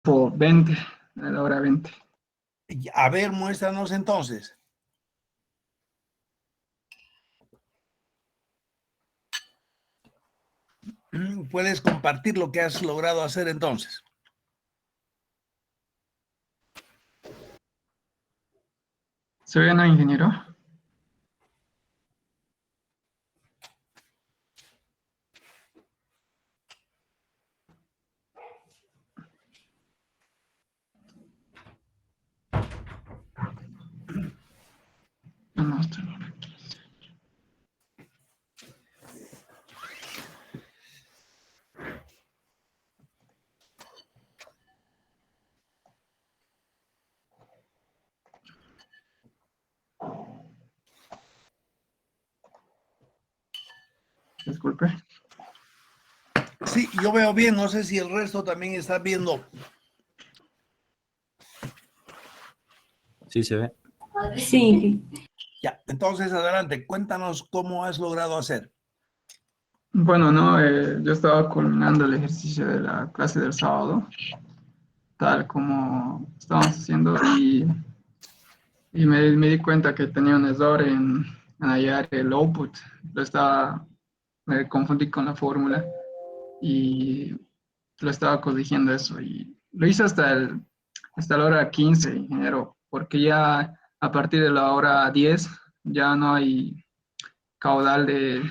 tipo 20, a la hora 20. A ver, muéstranos entonces. ¿Puedes compartir lo que has logrado hacer entonces? ¿Se ve, no, ingeniero? No, estoy por aquí. Disculpe. Sí, yo veo bien, no sé si el resto también está viendo. Sí, se ve. Sí. Ya, entonces adelante, cuéntanos cómo has logrado hacer. Bueno, no, yo estaba culminando el ejercicio de la clase del sábado, tal como estábamos haciendo, y me di cuenta que tenía un error en hallar el output. Me confundí con la fórmula y lo estaba corrigiendo eso. Y lo hice hasta la hora 15, ingeniero, porque ya a partir de la hora 10 ya no hay caudal de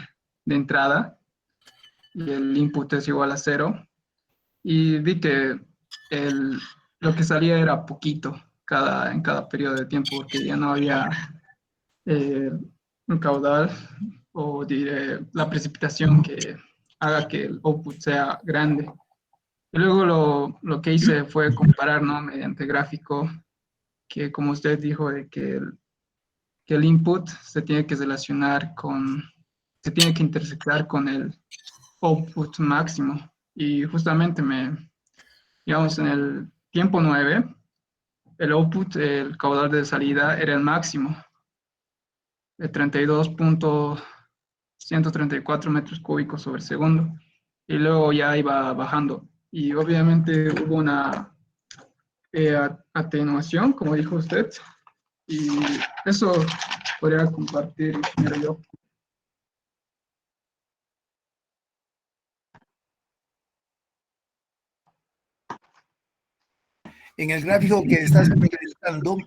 entrada y el input es igual a cero. Y vi que el, lo que salía era poquito en cada periodo de tiempo, porque ya no había eh, un caudal o diré la precipitación que haga que el output sea grande. Y luego lo que hice fue comparar, ¿no? Mediante gráfico, que como usted dijo, de que el input se tiene que relacionar se tiene que intersectar con el output máximo. Y justamente digamos, en el tiempo 9 el output, el caudal de salida era el máximo, de 32.134 metros cúbicos sobre segundo. Y luego ya iba bajando. Y obviamente hubo una atenuación, como dijo usted, y eso podría compartir primero yo. En el gráfico que estás presentando,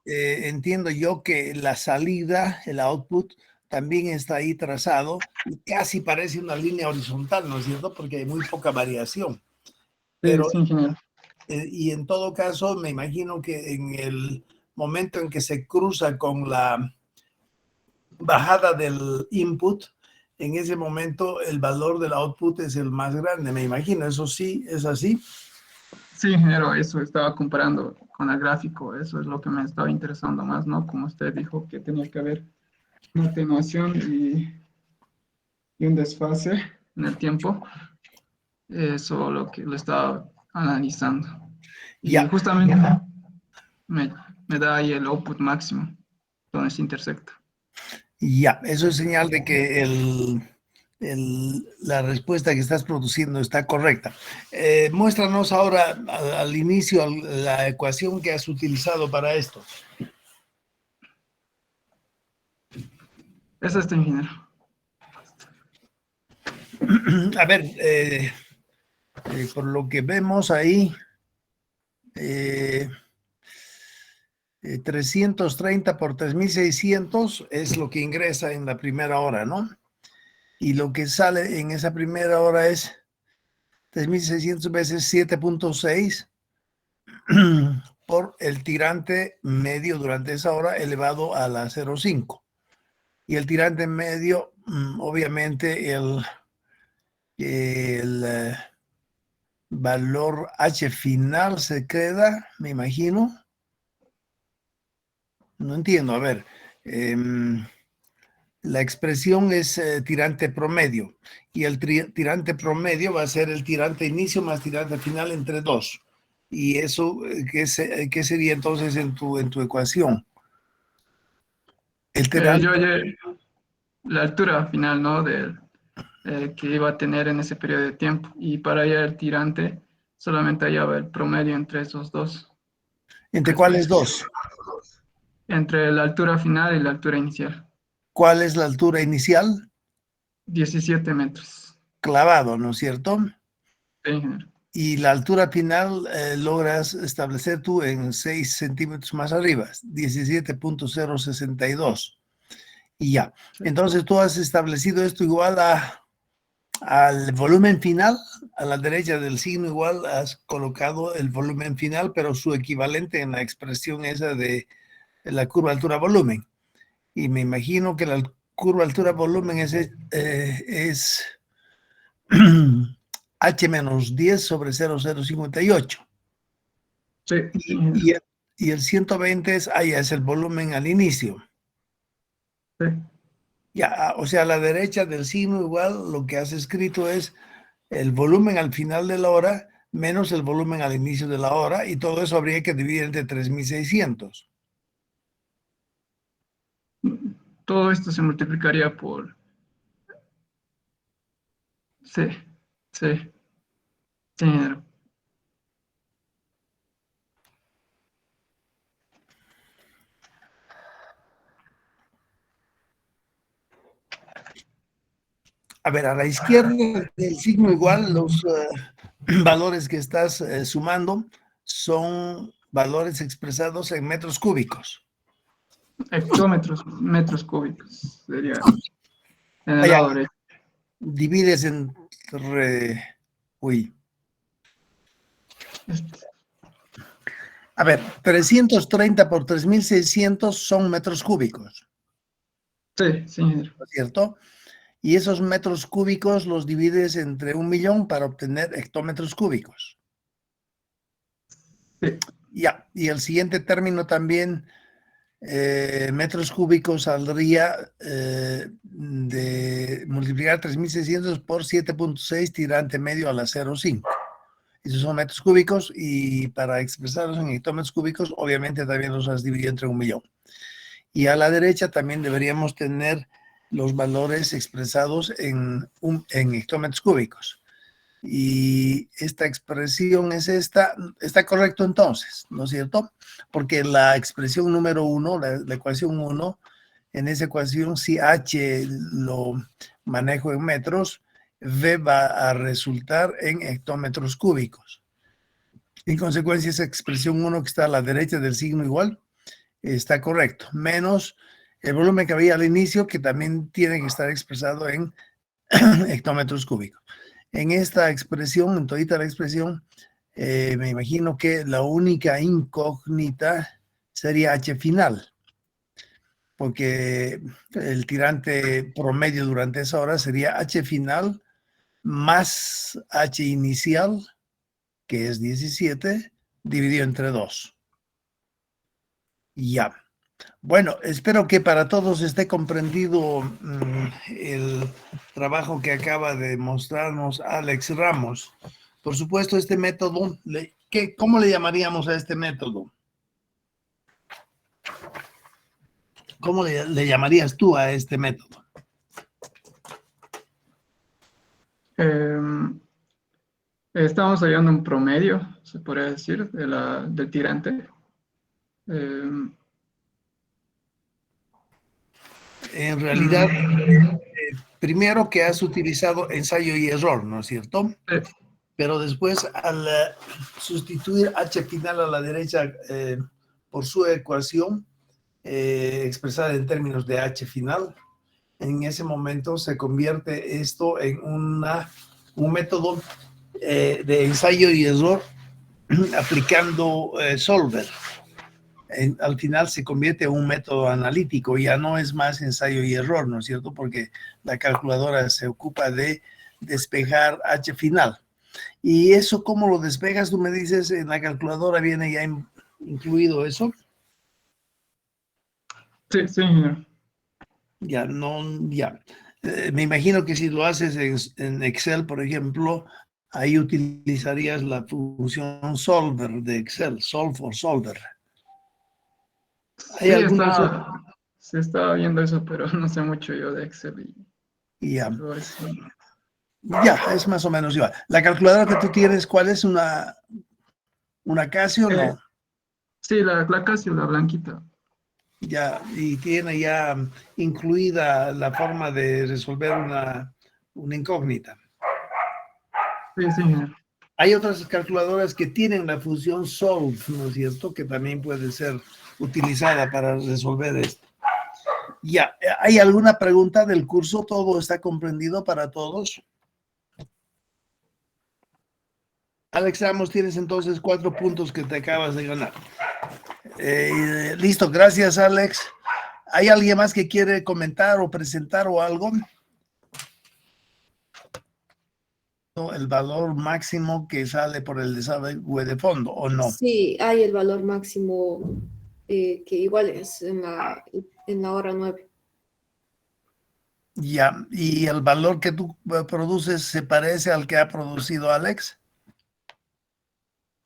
entiendo yo que la salida, el output, también está ahí trazado y casi parece una línea horizontal, ¿no es cierto? Porque hay muy poca variación. Pero, Sí, ingeniero. Y en todo caso, me imagino que en el momento en que se cruza con la bajada del input, en ese momento el valor del output es el más grande, me imagino. ¿Eso sí es así? Sí, ingeniero, eso estaba comparando con el gráfico, eso es lo que me estaba interesando más, ¿no? Como usted dijo que tenía que haber una atenuación y un desfase en el tiempo, eso lo que lo estaba analizando. Y Ya. justamente me, me da ahí el output máximo, donde se intersecta. Ya, eso es señal de que la respuesta que estás produciendo está correcta. Muéstranos ahora al inicio la ecuación que has utilizado para esto. Es este, ingeniero. A ver, por lo que vemos ahí, 330 por 3600 es lo que ingresa en la primera hora, ¿no? Y lo que sale en esa primera hora es 3600 veces 7.6 por el tirante medio durante esa hora elevado a la 0,5. Y el tirante medio, obviamente, el valor H final se queda, me imagino. No entiendo, a ver. La expresión es tirante promedio y el tirante promedio va a ser el tirante inicio más tirante final entre 2. Y eso, ¿qué sería entonces en tu ecuación? El tirante, La altura final, ¿no? Que iba a tener en ese periodo de tiempo. Y para hallar el tirante, solamente hallaba el promedio entre esos dos. ¿Entre cuáles dos? Entre la altura final y la altura inicial. ¿Cuál es la altura inicial? 17 metros. Clavado, ¿no es cierto? Sí, ingeniero. Y la altura final logras establecer tú en 6 centímetros más arriba, 17.062. Y ya. Sí. Entonces tú has establecido esto igual al volumen final. A la derecha del signo igual has colocado el volumen final, pero su equivalente en la expresión esa de la curva altura-volumen. Y me imagino que la curva altura-volumen es H menos 10 sobre 0,058. Sí, Y el 120 es el volumen al inicio. sí. Ya, o sea, a la derecha del signo igual lo que has escrito es el volumen al final de la hora menos el volumen al inicio de la hora, y todo eso habría que dividir entre 3.600. Todo esto se multiplicaría por... Sí, sí, sí, ingeniero. A ver, a la izquierda del signo igual, los valores que estás sumando son valores expresados en metros cúbicos. Hectómetros, metros cúbicos sería en el Allá, lado derecho. divides entre... Uy. Este, A ver, 330 por 3.600 son metros cúbicos, Sí, sí, ingeniero. ¿no es cierto? Y esos metros cúbicos los divides entre 1.000.000 para obtener hectómetros cúbicos. Sí, Ya, y el siguiente término también, metros cúbicos, saldría de multiplicar 3.600 por 7.6 tirante medio a la 0,5. Esos son metros cúbicos, y para expresarlos en hectómetros cúbicos, obviamente también los has dividido entre 1.000.000. Y a la derecha también deberíamos tener los valores expresados en hectómetros cúbicos. Y esta expresión es esta. Está correcto entonces, ¿no es cierto? Porque la expresión número 1, la ecuación 1, en esa ecuación, si H lo manejo en metros, V va a resultar en hectómetros cúbicos. En consecuencia, esa expresión 1 que está a la derecha del signo igual está correcto, menos el volumen que había al inicio, que también tiene que estar expresado en hectómetros cúbicos. En esta expresión, en todita la expresión, me imagino que la única incógnita sería H final, porque el tirante promedio durante esa hora sería H final más H inicial, que es 17, dividido entre 2. Ya. Bueno, espero que para todos esté comprendido el trabajo que acaba de mostrarnos Alex Ramos. Por supuesto, este método, ¿cómo le llamaríamos a este método? ¿Cómo le llamarías tú a este método? Estamos hallando un promedio, se podría decir, del tirante. En realidad, primero que has utilizado ensayo y error, ¿no es cierto? Pero después, al sustituir H final a la derecha por su ecuación, expresada en términos de H final, en ese momento se convierte esto en un método de ensayo y error aplicando Solver. Al final se convierte en un método analítico, ya no es más ensayo y error, ¿no es cierto? Porque la calculadora se ocupa de despejar H final. ¿Y eso cómo lo despejas? Tú me dices, en la calculadora viene ya incluido eso. Sí, sí, ingeniero. Ya, no, ya. Me imagino que si lo haces en Excel, por ejemplo, ahí utilizarías la función solver de Excel, solve for solver. ¿Hay Sí, alguna se estaba viendo eso, pero no sé mucho yo de Excel y Ya. todo eso. Ya, es más o menos igual. La calculadora que tú tienes, ¿cuál es? ¿Una Casio o Eh, no? sí, la Casio, la blanquita. Ya, y tiene ya incluida la forma de resolver una incógnita. Sí, sí, ingeniero. Hay otras calculadoras que tienen la función solve, ¿no es cierto? Que también puede ser utilizada para resolver esto. Ya, ¿hay alguna pregunta del curso? ¿Todo está comprendido para todos? Alex Ramos, tienes entonces 4 puntos que te acabas de ganar. Listo, gracias Alex. ¿Hay alguien más que quiere comentar o presentar o algo? El valor máximo que sale por el desagüe de fondo, ¿o no? Sí, hay el valor máximo que igual es en la hora 9. Ya, ¿y el valor que tú produces se parece al que ha producido Alex?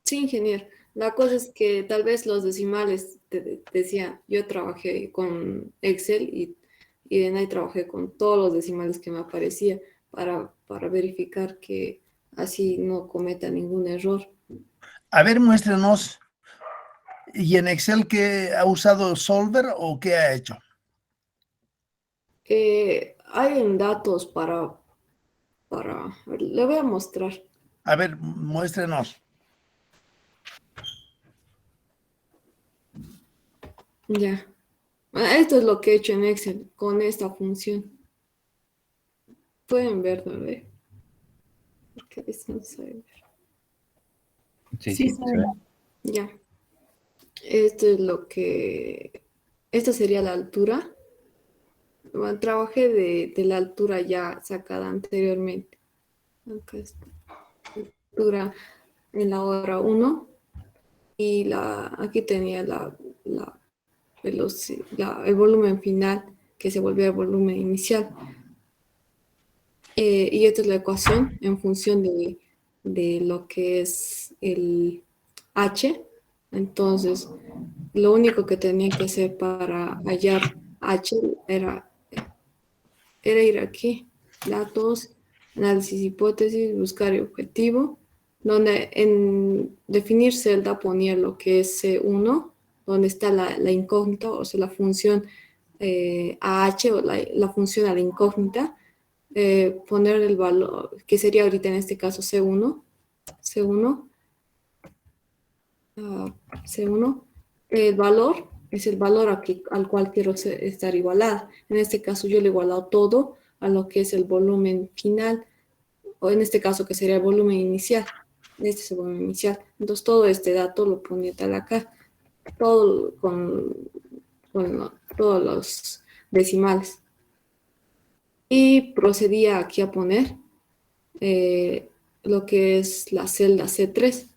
Sí, ingeniero. La cosa es que tal vez los decimales, te decía, yo trabajé con Excel y de ahí trabajé con todos los decimales que me aparecía para verificar que así no cometa ningún error. A ver, muéstrenos. ¿Y en Excel qué ha usado Solver o qué ha hecho? Hay en datos le voy a mostrar. A ver, muéstrenos. Ya. Esto es lo que he hecho en Excel con esta función. Pueden ver, ¿no ve? Porque a veces no se ve. Sí, Sí, sí, se ve. Ya. Esto es lo que... Esta sería la altura. Bueno, trabajé de la altura ya sacada anteriormente. Acá está. Altura en la hora 1 y aquí tenía la el volumen final que se volvió el volumen inicial. Y esta es la ecuación en función de lo que es el H. Entonces, lo único que tenía que hacer para hallar H era ir aquí, datos, análisis hipótesis, buscar el objetivo, donde en definir celda ponía lo que es C1, donde está la incógnita, o sea, la función AH o la función a la incógnita, poner el valor, que sería ahorita en este caso C1, C1, C1, el valor es el valor al cual quiero estar igualada. En este caso yo le he igualado todo a lo que es el volumen final, o en este caso que sería el volumen inicial. Este es el volumen inicial. Entonces todo este dato lo ponía tal acá, todo con todos los decimales. Y procedía aquí a poner lo que es la celda C3.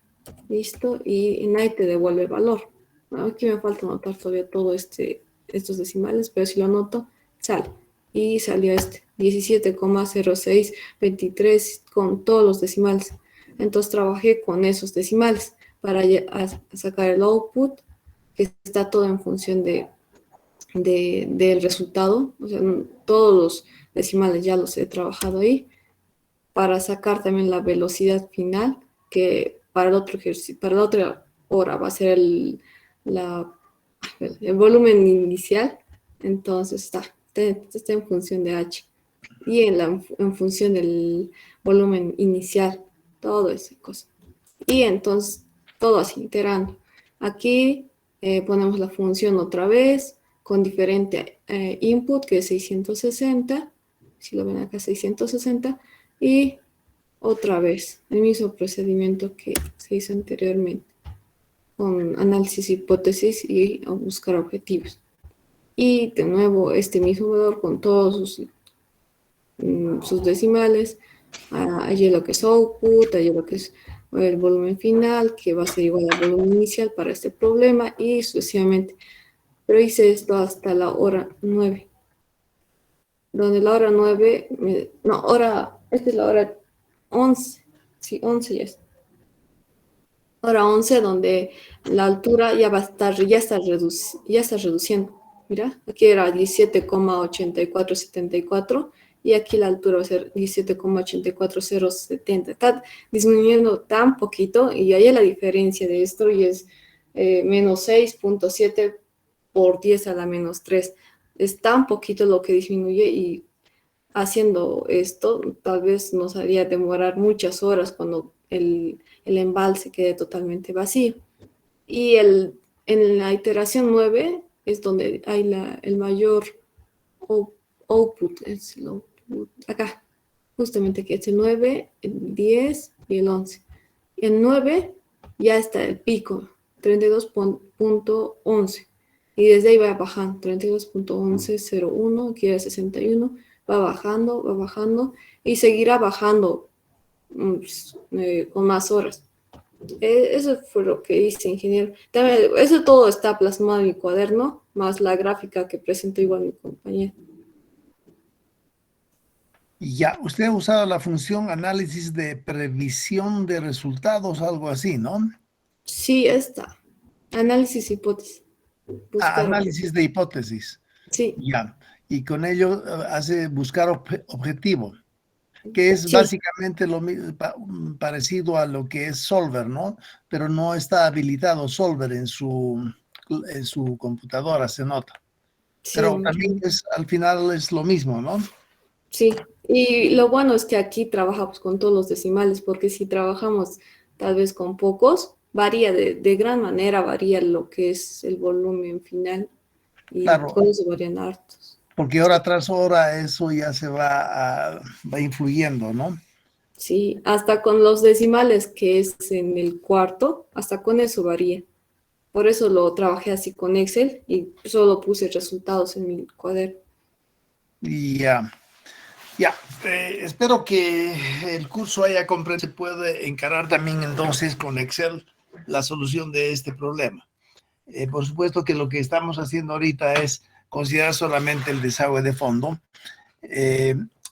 Listo, y en ahí te devuelve el valor. Aquí me falta anotar todavía todo estos decimales, pero si lo anoto, sale. Y salió 17,0623 con todos los decimales. Entonces trabajé con esos decimales para sacar el output, que está todo en función del resultado. O sea, todos los decimales ya los he trabajado ahí para sacar también la velocidad final, que para el otro ejercicio, para la otra hora va a ser el volumen inicial. Entonces está en función de H y en función del volumen inicial, todo esa cosa. Y entonces todo así, iterando. Aquí ponemos la función otra vez con diferente input, que es 660, si lo ven acá 660, y otra vez el mismo procedimiento que se hizo anteriormente, con análisis hipótesis y buscar objetivos. Y de nuevo este mismo valor con todos sus decimales, allí lo que es output, allí lo que es el volumen final, que va a ser igual al volumen inicial para este problema, y sucesivamente. Pero hice esto hasta la hora 9, donde la hora 9, esta es la hora 11, sí, 11 ya es. Hora 11, donde la altura ya va a estar, ya está reduciendo. Mira, aquí era 17,8474 y aquí la altura va a ser 17,84070. Está disminuyendo tan poquito y ahí es la diferencia de esto y es menos 6,7 por 10 a la menos 3. Es tan poquito lo que disminuye y haciendo esto tal vez nos haría demorar muchas horas cuando el embalse quede totalmente vacío. Y en la iteración 9 es donde hay el mayor output, es el output, acá, justamente que es el 9, el 10 y el 11. En 9 ya está el pico, 32.11. Y desde ahí va bajando, 32.1101, aquí es 61, va bajando y seguirá bajando con más horas. Eso fue lo que hice, ingeniero. También, eso todo está plasmado en mi cuaderno, más la gráfica que presentó igual mi compañero. Ya, usted ha usado la función análisis de previsión de resultados, algo así, ¿no? Sí, está. Análisis hipótesis. Buscar. Análisis de hipótesis. Sí. Ya, y con ello hace buscar objetivo, que es Sí. básicamente lo parecido a lo que es Solver, ¿no? Pero no está habilitado Solver en su computadora, se nota. Sí, Pero también al final es lo mismo, ¿no? sí, y lo bueno es que aquí trabajamos con todos los decimales, porque si trabajamos tal vez con pocos, varía de gran manera, varía lo que es el volumen final y Claro. con eso varían hartos. Porque hora tras hora eso ya se va influyendo, ¿no? Sí, hasta con los decimales que es en el cuarto, hasta con eso varía. Por eso lo trabajé así con Excel y solo puse resultados en mi cuaderno. Y espero que el curso haya comprendido. Se puede encarar también entonces con Excel la solución de este problema. Por supuesto que lo que estamos haciendo ahorita es considerar solamente el desagüe de fondo.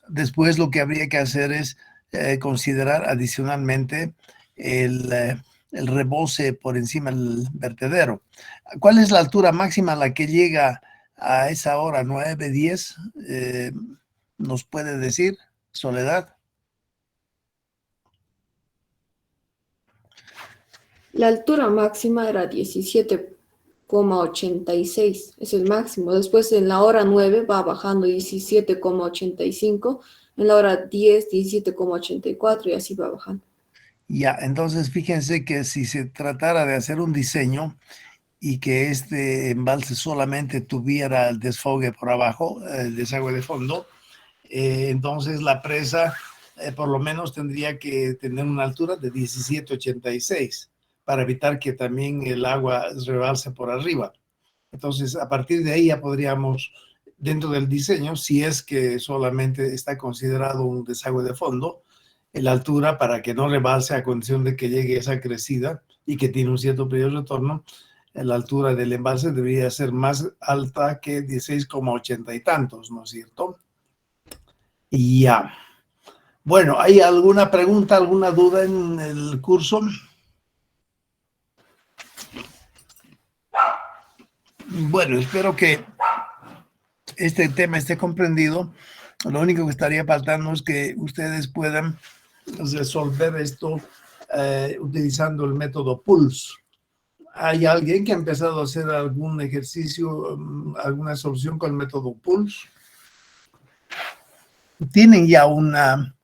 Después lo que habría que hacer es considerar adicionalmente el rebose por encima del vertedero. ¿Cuál es la altura máxima a la que llega a esa hora, 9, 10? ¿Nos puede decir, Soledad? La altura máxima era 17,86, es el máximo. Después en la hora 9 va bajando 17,85, en la hora 10, 17,84 y así va bajando. Ya, entonces fíjense que si se tratara de hacer un diseño y que este embalse solamente tuviera el desfogue por abajo, el desagüe de fondo, entonces la presa por lo menos tendría que tener una altura de 17,86 para evitar que también el agua rebalse por arriba. Entonces, a partir de ahí ya podríamos, dentro del diseño, si es que solamente está considerado un desagüe de fondo, la altura para que no rebalse a condición de que llegue esa crecida y que tiene un cierto periodo de retorno, la altura del embalse debería ser más alta que 16,80 y tantos, ¿no es cierto? Y ya. Bueno, ¿hay alguna pregunta, alguna duda en el curso? Bueno, espero que este tema esté comprendido. Lo único que estaría faltando es que ustedes puedan resolver esto utilizando el método PULSE. ¿Hay alguien que ha empezado a hacer algún ejercicio, alguna solución con el método PULSE? ¿Tienen ya una...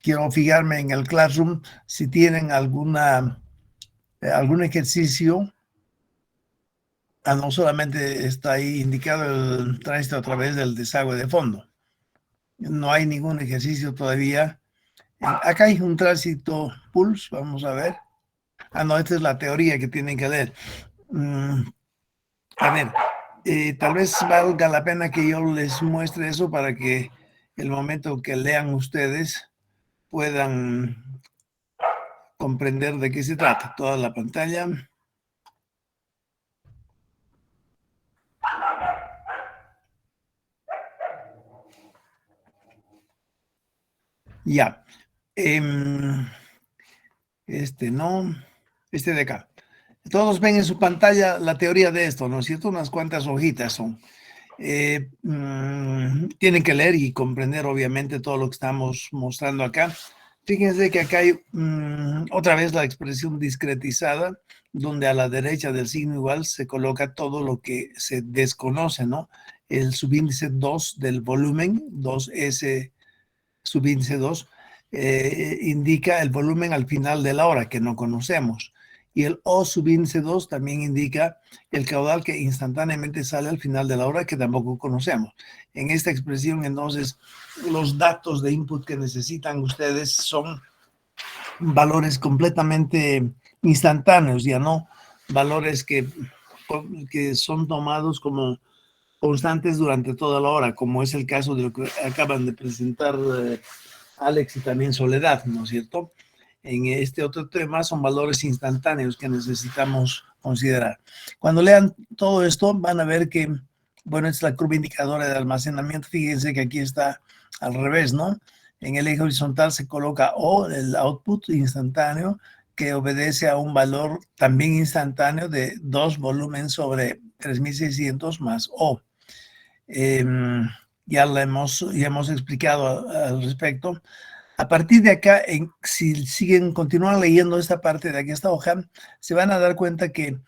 Quiero fijarme en el Classroom si tienen algún ejercicio. No solamente está ahí indicado el tránsito a través del desagüe de fondo. No hay ningún ejercicio todavía. Acá hay un tránsito PULSE, vamos a ver. No, esta es la teoría que tienen que leer. A ver, tal vez valga la pena que yo les muestre eso para que el momento que lean ustedes puedan comprender de qué se trata. Toda la pantalla. Ya. Este no. Este de acá. Todos ven en su pantalla la teoría de esto, ¿no es cierto? Unas cuantas hojitas son. tienen que leer y comprender obviamente todo lo que estamos mostrando acá. Fíjense que acá hay otra vez la expresión discretizada, donde a la derecha del signo igual se coloca todo lo que se desconoce, ¿no? El subíndice 2 del volumen, 2S subíndice 2, indica el volumen al final de la hora, que no conocemos. Y el O subíndice 2 también indica el caudal que instantáneamente sale al final de la hora, que tampoco conocemos. En esta expresión, entonces, los datos de input que necesitan ustedes son valores completamente instantáneos, ya no valores que son tomados como constantes durante toda la hora, como es el caso de lo que acaban de presentar Alex y también Soledad, ¿no es cierto? En este otro tema son valores instantáneos que necesitamos considerar. Cuando lean todo esto van a ver que, bueno, esta es la curva indicadora de almacenamiento. Fíjense que aquí está al revés, ¿no? En el eje horizontal se coloca O, el output instantáneo, que obedece a un valor también instantáneo de 2 volumen sobre 3600 más O. Ya hemos explicado al respecto. A partir de acá, si continúan leyendo esta parte de aquí, esta hoja, se van a dar cuenta que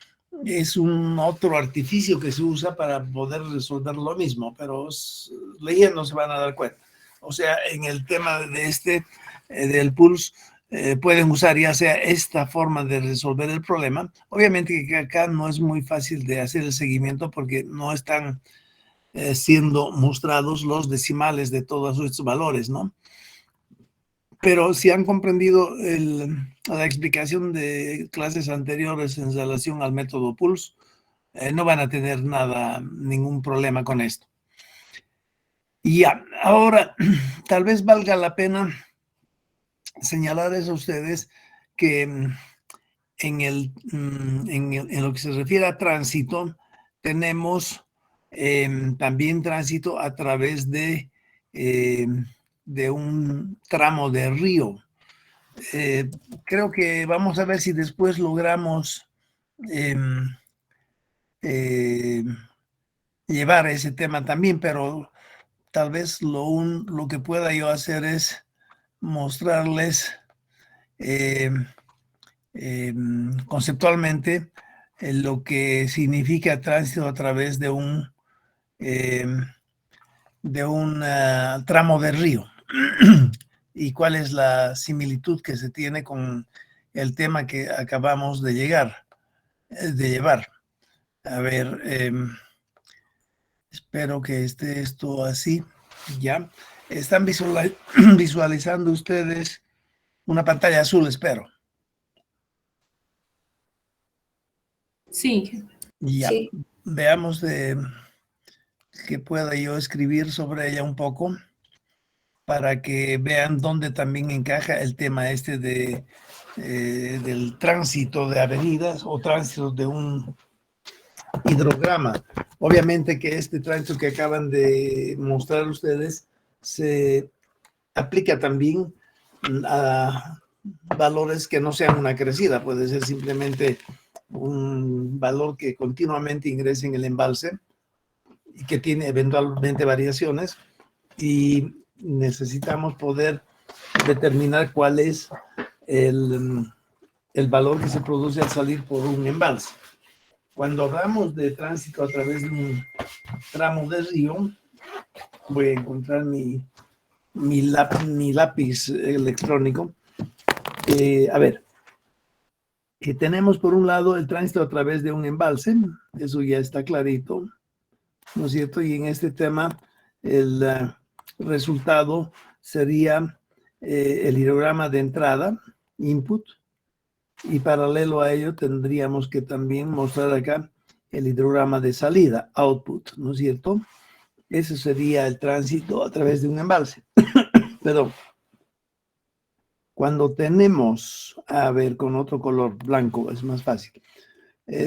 es un otro artificio que se usa para poder resolver lo mismo, pero leyendo se van a dar cuenta. O sea, en el tema de del pulse, pueden usar ya sea esta forma de resolver el problema. Obviamente que acá no es muy fácil de hacer el seguimiento porque no están siendo mostrados los decimales de todos estos valores, ¿no? Pero si han comprendido la explicación de clases anteriores en relación al método Pulse, no van a tener ningún problema con esto. Y ya, ahora tal vez valga la pena señalarles a ustedes que en lo que se refiere a tránsito, tenemos también tránsito a través de un tramo de río. Creo que vamos a ver si después logramos llevar ese tema también, pero tal vez lo que pueda yo hacer es mostrarles conceptualmente lo que significa tránsito a través de un tramo de río y cuál es la similitud que se tiene con el tema que acabamos de llevar. A ver, espero que esté esto así. Ya están visualizando ustedes una pantalla azul, espero. Sí. Ya, Sí. veamos que pueda yo escribir sobre ella un poco para que vean dónde también encaja el tema del tránsito de avenidas o tránsito de un hidrograma. Obviamente que este tránsito que acaban de mostrar ustedes se aplica también a valores que no sean una crecida, puede ser simplemente un valor que continuamente ingresa en el embalse y que tiene eventualmente variaciones y necesitamos poder determinar cuál es el valor que se produce al salir por un embalse. Cuando hablamos de tránsito a través de un tramo de río, voy a encontrar mi lápiz electrónico. A ver, que tenemos por un lado el tránsito a través de un embalse, eso ya está clarito, ¿no es cierto? Y en este tema el resultado sería el hidrograma de entrada, input, y paralelo a ello tendríamos que también mostrar acá el hidrograma de salida, output, ¿no es cierto? Ese sería el tránsito a través de un embalse. Perdón. Cuando tenemos, a ver, con otro color blanco, es más fácil.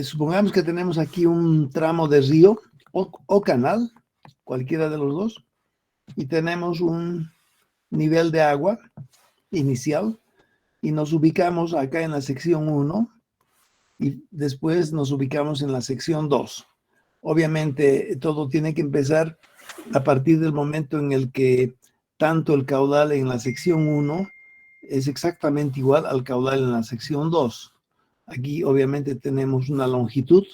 Supongamos que tenemos aquí un tramo de río o canal, cualquiera de los dos, y tenemos un nivel de agua inicial, y nos ubicamos acá en la sección 1, y después nos ubicamos en la sección 2. Obviamente, todo tiene que empezar a partir del momento en el que tanto el caudal en la sección 1 es exactamente igual al caudal en la sección 2. Aquí obviamente tenemos una longitud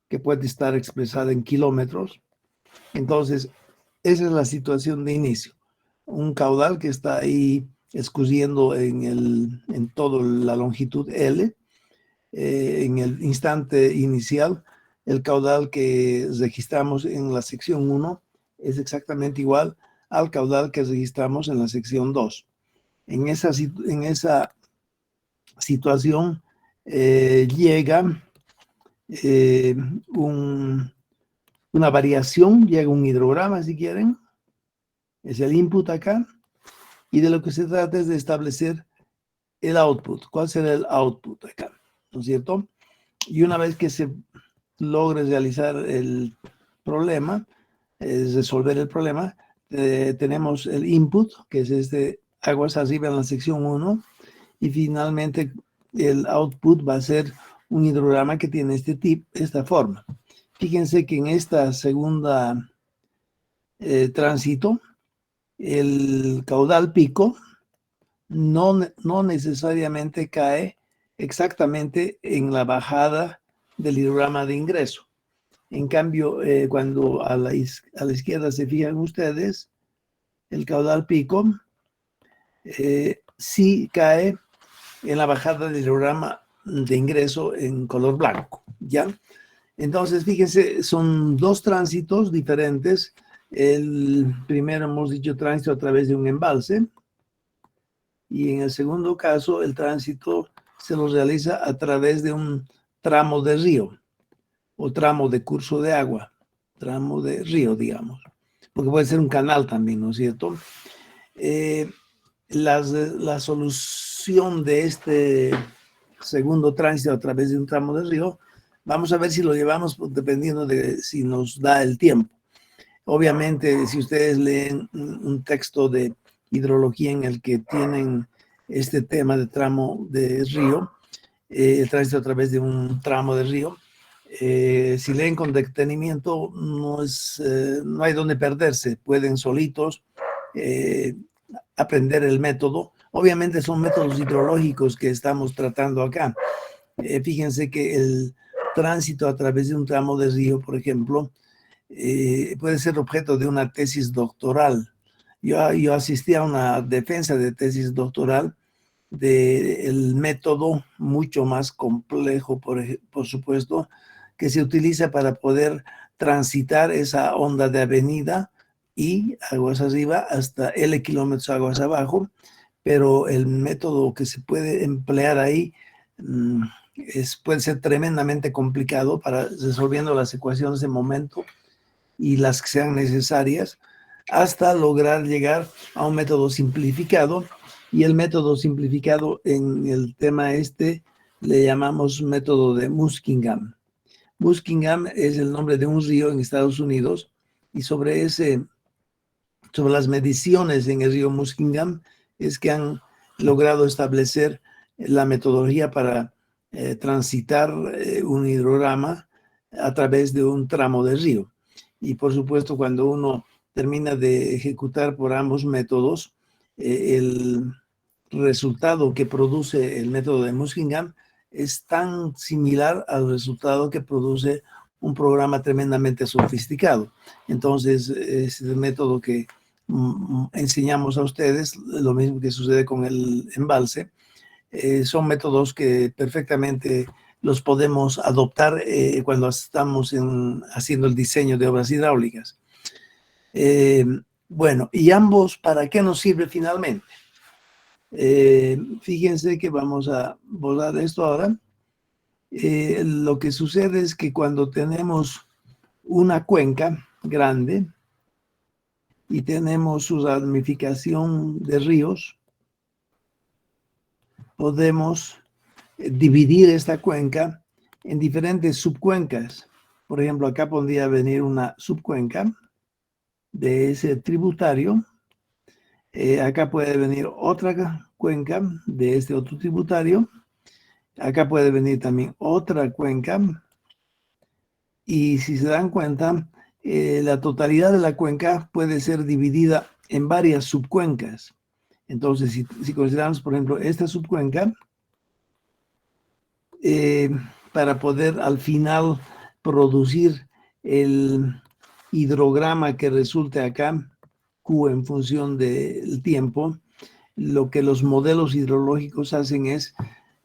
que puede estar expresada en kilómetros. Entonces, esa es la situación de inicio. Un caudal que está ahí escurriendo en toda la longitud L. En el instante inicial, el caudal que registramos en la sección 1 es exactamente igual al caudal que registramos en la sección 2. En esa situación llega una variación, llega un hidrograma si quieren, es el input acá, y de lo que se trata es de establecer el output. ¿Cuál será el output acá? ¿No es cierto? Y una vez que se logre realizar el problema, resolver el problema, tenemos el input, que es este aguas arriba en la sección 1, y finalmente el output va a ser un hidrograma que tiene esta forma. Fíjense que en esta segunda tránsito, el caudal pico no necesariamente cae exactamente en la bajada del hidrograma de ingreso. En cambio, cuando a la izquierda se fijan ustedes, el caudal pico sí cae en la bajada del hidrograma de ingreso en color blanco, ¿ya? Entonces, fíjense, son dos tránsitos diferentes. El primero hemos dicho tránsito a través de un embalse, y en el segundo caso, el tránsito se lo realiza a través de un tramo de río, o tramo de curso de agua, tramo de río, digamos, porque puede ser un canal también, ¿no es cierto? La solución de este segundo tránsito a través de un tramo de río, vamos a ver si lo llevamos dependiendo de si nos da el tiempo. Obviamente, si ustedes leen un texto de hidrología en el que tienen este tema de tramo de río, el tránsito a través de un tramo de río, si leen con detenimiento, no hay donde perderse, pueden solitos aprender el método. Obviamente son métodos hidrológicos que estamos tratando acá. Fíjense que el tránsito a través de un tramo de río, por ejemplo, puede ser objeto de una tesis doctoral. Yo asistí a una defensa de tesis doctoral del método mucho más complejo, por supuesto, que se utiliza para poder transitar esa onda de avenida y aguas arriba hasta L kilómetros aguas abajo, pero el método que se puede emplear ahí puede ser tremendamente complicado para resolviendo las ecuaciones de momento y las que sean necesarias, hasta lograr llegar a un método simplificado. Y el método simplificado en el tema le llamamos método de Muskingum. Muskingum es el nombre de un río en Estados Unidos, y sobre las mediciones en el río Muskingum es que han logrado establecer la metodología para transitar un hidrograma a través de un tramo de río. Y por supuesto, cuando uno termina de ejecutar por ambos métodos, el resultado que produce el método de Muskingum es tan similar al resultado que produce un programa tremendamente sofisticado. Entonces, es el método que enseñamos a ustedes, lo mismo que sucede con el embalse. Son métodos que perfectamente los podemos adoptar cuando estamos haciendo el diseño de obras hidráulicas. Bueno, ¿y ambos para qué nos sirve finalmente? Fíjense que vamos a volar esto ahora. Lo que sucede es que cuando tenemos una cuenca grande y tenemos su ramificación de ríos, podemos dividir esta cuenca en diferentes subcuencas. Por ejemplo, acá podría venir una subcuenca de ese tributario. Acá puede venir otra cuenca de este otro tributario. Acá puede venir también otra cuenca. Y si se dan cuenta, la totalidad de la cuenca puede ser dividida en varias subcuencas. Entonces, si consideramos, por ejemplo, esta subcuenca, para poder al final producir el hidrograma que resulte acá, Q en función del tiempo, lo que los modelos hidrológicos hacen es,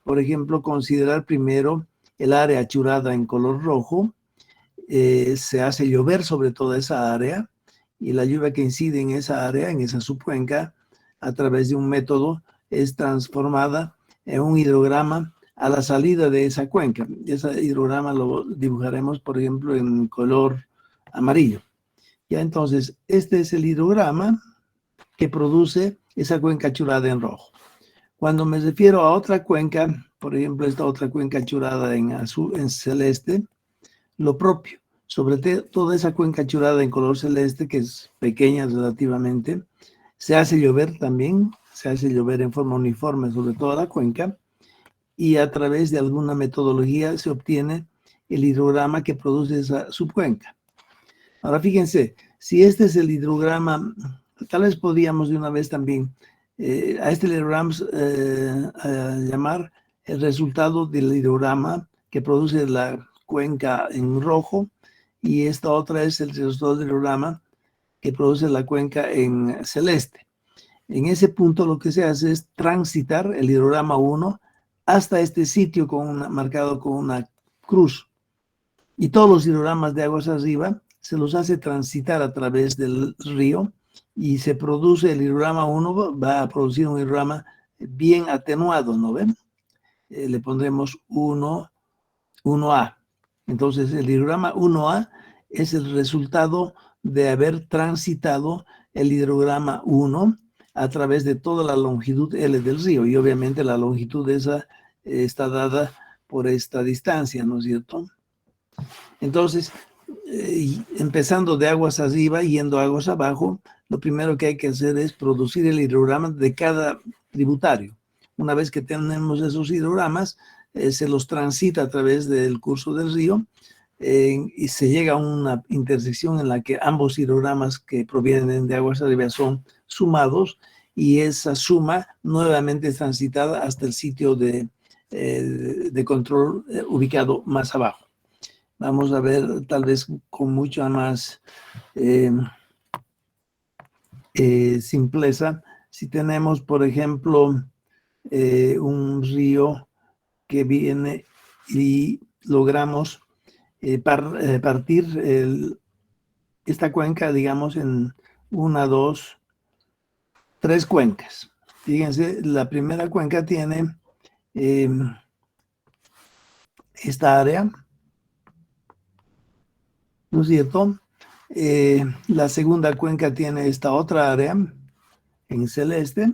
por ejemplo, considerar primero el área achurada en color rojo, se hace llover sobre toda esa área y la lluvia que incide en esa área, en esa subcuenca, a través de un método, es transformada en un hidrograma a la salida de esa cuenca. Ese hidrograma lo dibujaremos, por ejemplo, en color amarillo. Ya entonces, este es el hidrograma que produce esa cuenca achurada en rojo. Cuando me refiero a otra cuenca, por ejemplo, esta otra cuenca achurada en azul, en celeste, lo propio. Sobre toda esa cuenca achurada en color celeste, que es pequeña relativamente, se hace llover también, se hace llover en forma uniforme sobre toda la cuenca, y a través de alguna metodología se obtiene el hidrograma que produce esa subcuenca. Ahora fíjense, si este es el hidrograma, tal vez podríamos de una vez también a este hidrograma llamar el resultado del hidrograma que produce la cuenca en rojo, y esta otra es el resultado del hidrograma que produce la cuenca en celeste. En ese punto lo que se hace es transitar el hidrograma 1 hasta este sitio marcado con una cruz. Y todos los hidrogramas de aguas arriba se los hace transitar a través del río y se produce el hidrograma 1, va a producir un hidrograma bien atenuado, ¿no ven? Le pondremos 1A. Entonces el hidrograma 1A es el resultado de haber transitado el hidrograma 1 a través de toda la longitud L del río, y obviamente la longitud esa está dada por esta distancia, ¿no es cierto? Entonces, empezando de aguas arriba, yendo a aguas abajo, lo primero que hay que hacer es producir el hidrograma de cada tributario. Una vez que tenemos esos hidrogramas, se los transita a través del curso del río, y se llega a una intersección en la que ambos hidrogramas que provienen de aguas arriba son sumados, y esa suma nuevamente es transitada hasta el sitio de control ubicado más abajo. Vamos a ver tal vez con mucha más simpleza. Si tenemos, por ejemplo, un río que viene y logramos partir esta cuenca, digamos, en 1, 2, 3 cuencas. Fíjense, la primera cuenca tiene esta área, ¿no es cierto? La segunda cuenca tiene esta otra área en celeste.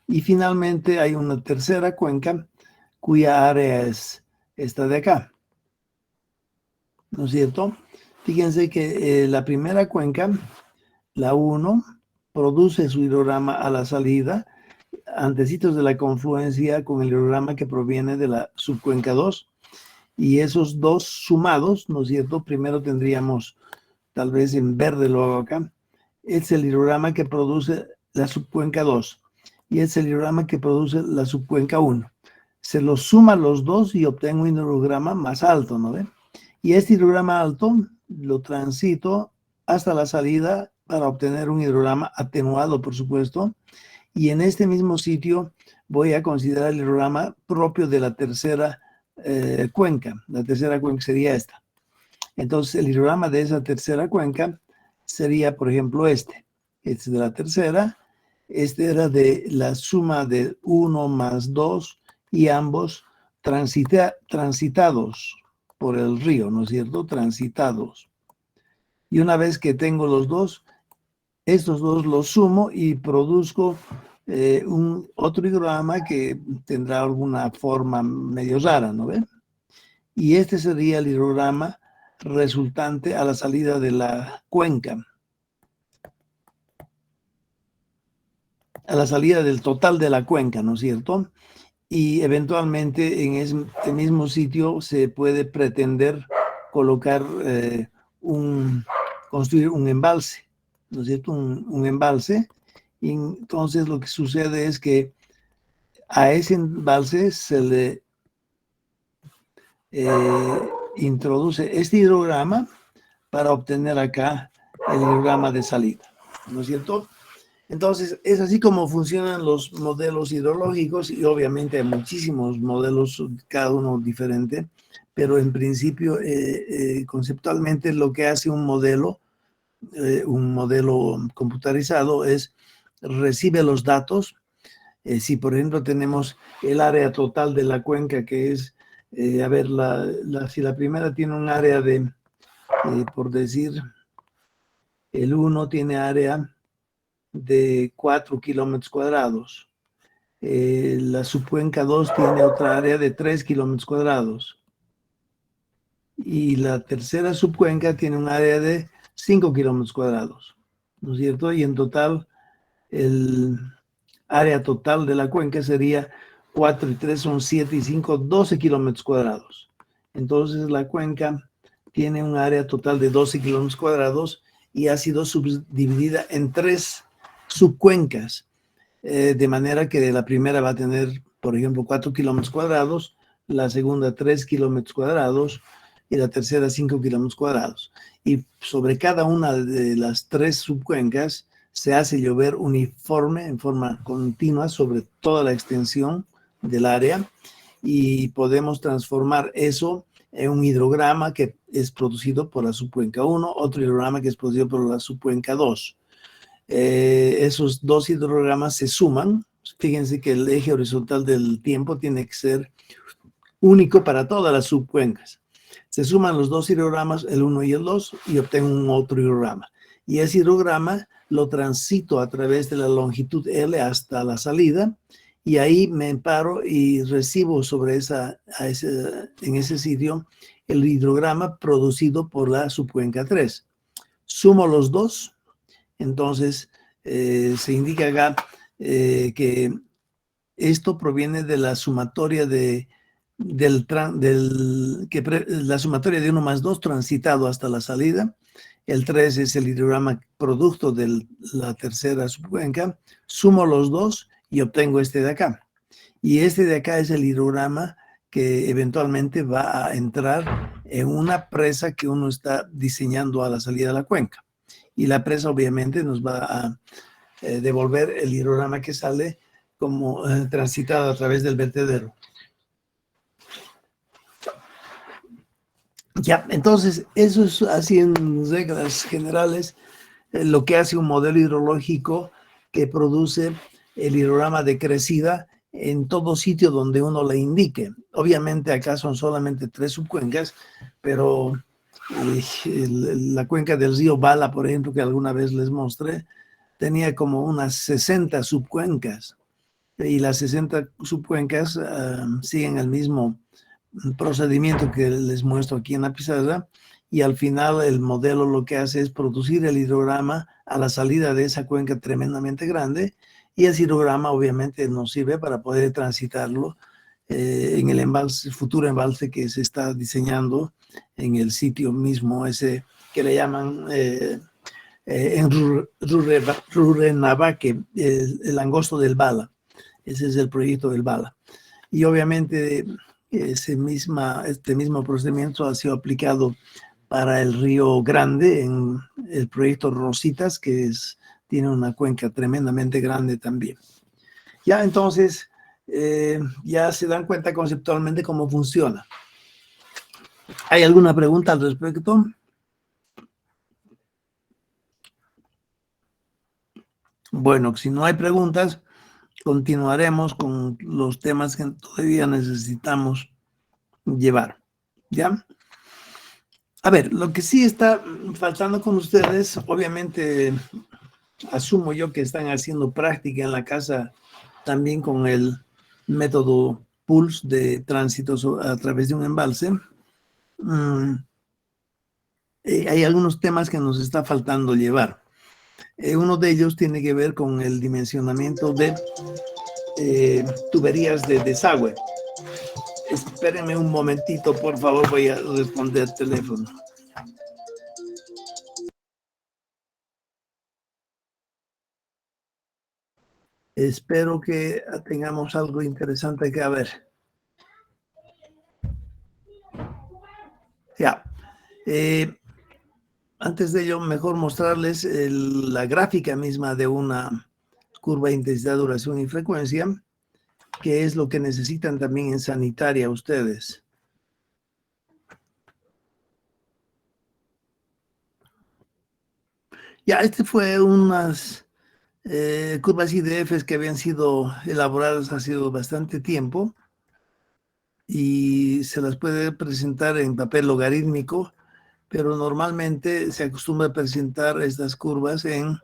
Y finalmente hay una tercera cuenca cuya área es esta de acá, ¿no es cierto? Fíjense que la primera cuenca, la 1, produce su hidrograma a la salida, antecitos de la confluencia con el hidrograma que proviene de la subcuenca 2. Y esos dos sumados, ¿no es cierto? Primero tendríamos, tal vez en verde lo hago acá, es el hidrograma que produce la subcuenca 2. Y es el hidrograma que produce la subcuenca 1. Se los suma los dos y obtengo un hidrograma más alto, ¿no ven? Y este hidrograma alto lo transito hasta la salida para obtener un hidrograma atenuado, por supuesto. Y en este mismo sitio voy a considerar el hidrograma propio de la tercera cuenca. La tercera cuenca sería esta. Entonces el hidrograma de esa tercera cuenca sería, por ejemplo, este. Este es de la tercera. Este era de la suma de 1 más 2 y ambos transitados por el río, ¿no es cierto? Transitados. Y una vez que tengo los dos, estos dos los sumo y produzco otro hidrograma que tendrá alguna forma medio rara, ¿no ven? Y este sería el hidrograma resultante a la salida de la cuenca, a la salida del total de la cuenca, ¿no es cierto? Y eventualmente en este mismo sitio se puede pretender colocar construir un embalse, ¿no es cierto? Un embalse. Y entonces lo que sucede es que a ese embalse se le introduce este hidrograma para obtener acá el hidrograma de salida, ¿no es cierto? Entonces, es así como funcionan los modelos hidrológicos y obviamente hay muchísimos modelos, cada uno diferente, pero en principio, conceptualmente, lo que hace un modelo computarizado es recibe los datos. Si, por ejemplo, tenemos el área total de la cuenca, que es, a ver, si la primera tiene un área de, por decir, el 1 tiene área de 4 kilómetros cuadrados. La subcuenca 2 tiene otra área de 3 kilómetros cuadrados. Y la tercera subcuenca tiene un área de 5 kilómetros cuadrados, ¿no es cierto? Y en total, el área total de la cuenca sería 4 y 3 son 7 y 5, 12 kilómetros cuadrados. Entonces, la cuenca tiene un área total de 12 kilómetros cuadrados y ha sido subdividida en 3 subcuencas, de manera que la primera va a tener, por ejemplo, 4 kilómetros cuadrados, la segunda 3 kilómetros cuadrados y la tercera 5 kilómetros cuadrados. Y sobre cada una de las 3 subcuencas se hace llover uniforme en forma continua sobre toda la extensión del área y podemos transformar eso en un hidrograma que es producido por la subcuenca 1, otro hidrograma que es producido por la subcuenca 2. Esos 2 hidrogramas se suman. Fíjense que el eje horizontal del tiempo tiene que ser único para todas las subcuencas. Se suman los 2 hidrogramas, el 1 y el 2, y obtengo un otro hidrograma. Y ese hidrograma lo transito a través de la longitud L hasta la salida, y ahí me paro y recibo sobre en ese sitio el hidrograma producido por la subcuenca 3. Sumo los 2. Entonces, se indica acá que esto proviene de la sumatoria la sumatoria de 1 más 2 transitado hasta la salida. El 3 es el hidrograma producto de la tercera subcuenca. Sumo los 2 y obtengo este de acá. Y este de acá es el hidrograma que eventualmente va a entrar en una presa que uno está diseñando a la salida de la cuenca. Y la presa obviamente nos va a devolver el hidrograma que sale como transitado a través del vertedero. Ya, entonces eso es así en reglas generales lo que hace un modelo hidrológico que produce el hidrograma de crecida en todo sitio donde uno le indique. Obviamente acá son solamente 3 subcuencas, pero la cuenca del río Bala, por ejemplo, que alguna vez les mostré, tenía como unas 60 subcuencas, y las 60 subcuencas siguen el mismo procedimiento que les muestro aquí en la pizarra, y al final el modelo lo que hace es producir el hidrograma a la salida de esa cuenca tremendamente grande, y ese hidrograma obviamente nos sirve para poder transitarlo en el embalse, futuro embalse que se está diseñando en el sitio mismo, ese que le llaman en Rurrenabaque, el angosto del Bala. Ese es el proyecto del Bala. Y obviamente este mismo procedimiento ha sido aplicado para el Río Grande en el proyecto Rositas, que tiene una cuenca tremendamente grande también. Ya entonces, ya se dan cuenta conceptualmente cómo funciona. ¿Hay alguna pregunta al respecto? Bueno, si no hay preguntas, continuaremos con los temas que todavía necesitamos llevar. ¿Ya? A ver, lo que sí está faltando con ustedes, obviamente, asumo yo que están haciendo práctica en la casa también con el método PULS de tránsito a través de un embalse. Hay algunos temas que nos está faltando llevar. Uno de ellos tiene que ver con el dimensionamiento de tuberías de desagüe. Espérenme un momentito, por favor, voy a responder el teléfono. Espero que tengamos algo interesante que ver. Ya. Antes de ello, mejor mostrarles la gráfica misma de una curva de intensidad, duración y frecuencia, que es lo que necesitan también en sanitaria ustedes. Ya, este fue unas curvas IDFs que habían sido elaboradas hace bastante tiempo y se las puede presentar en papel logarítmico, pero normalmente se acostumbra a presentar estas curvas en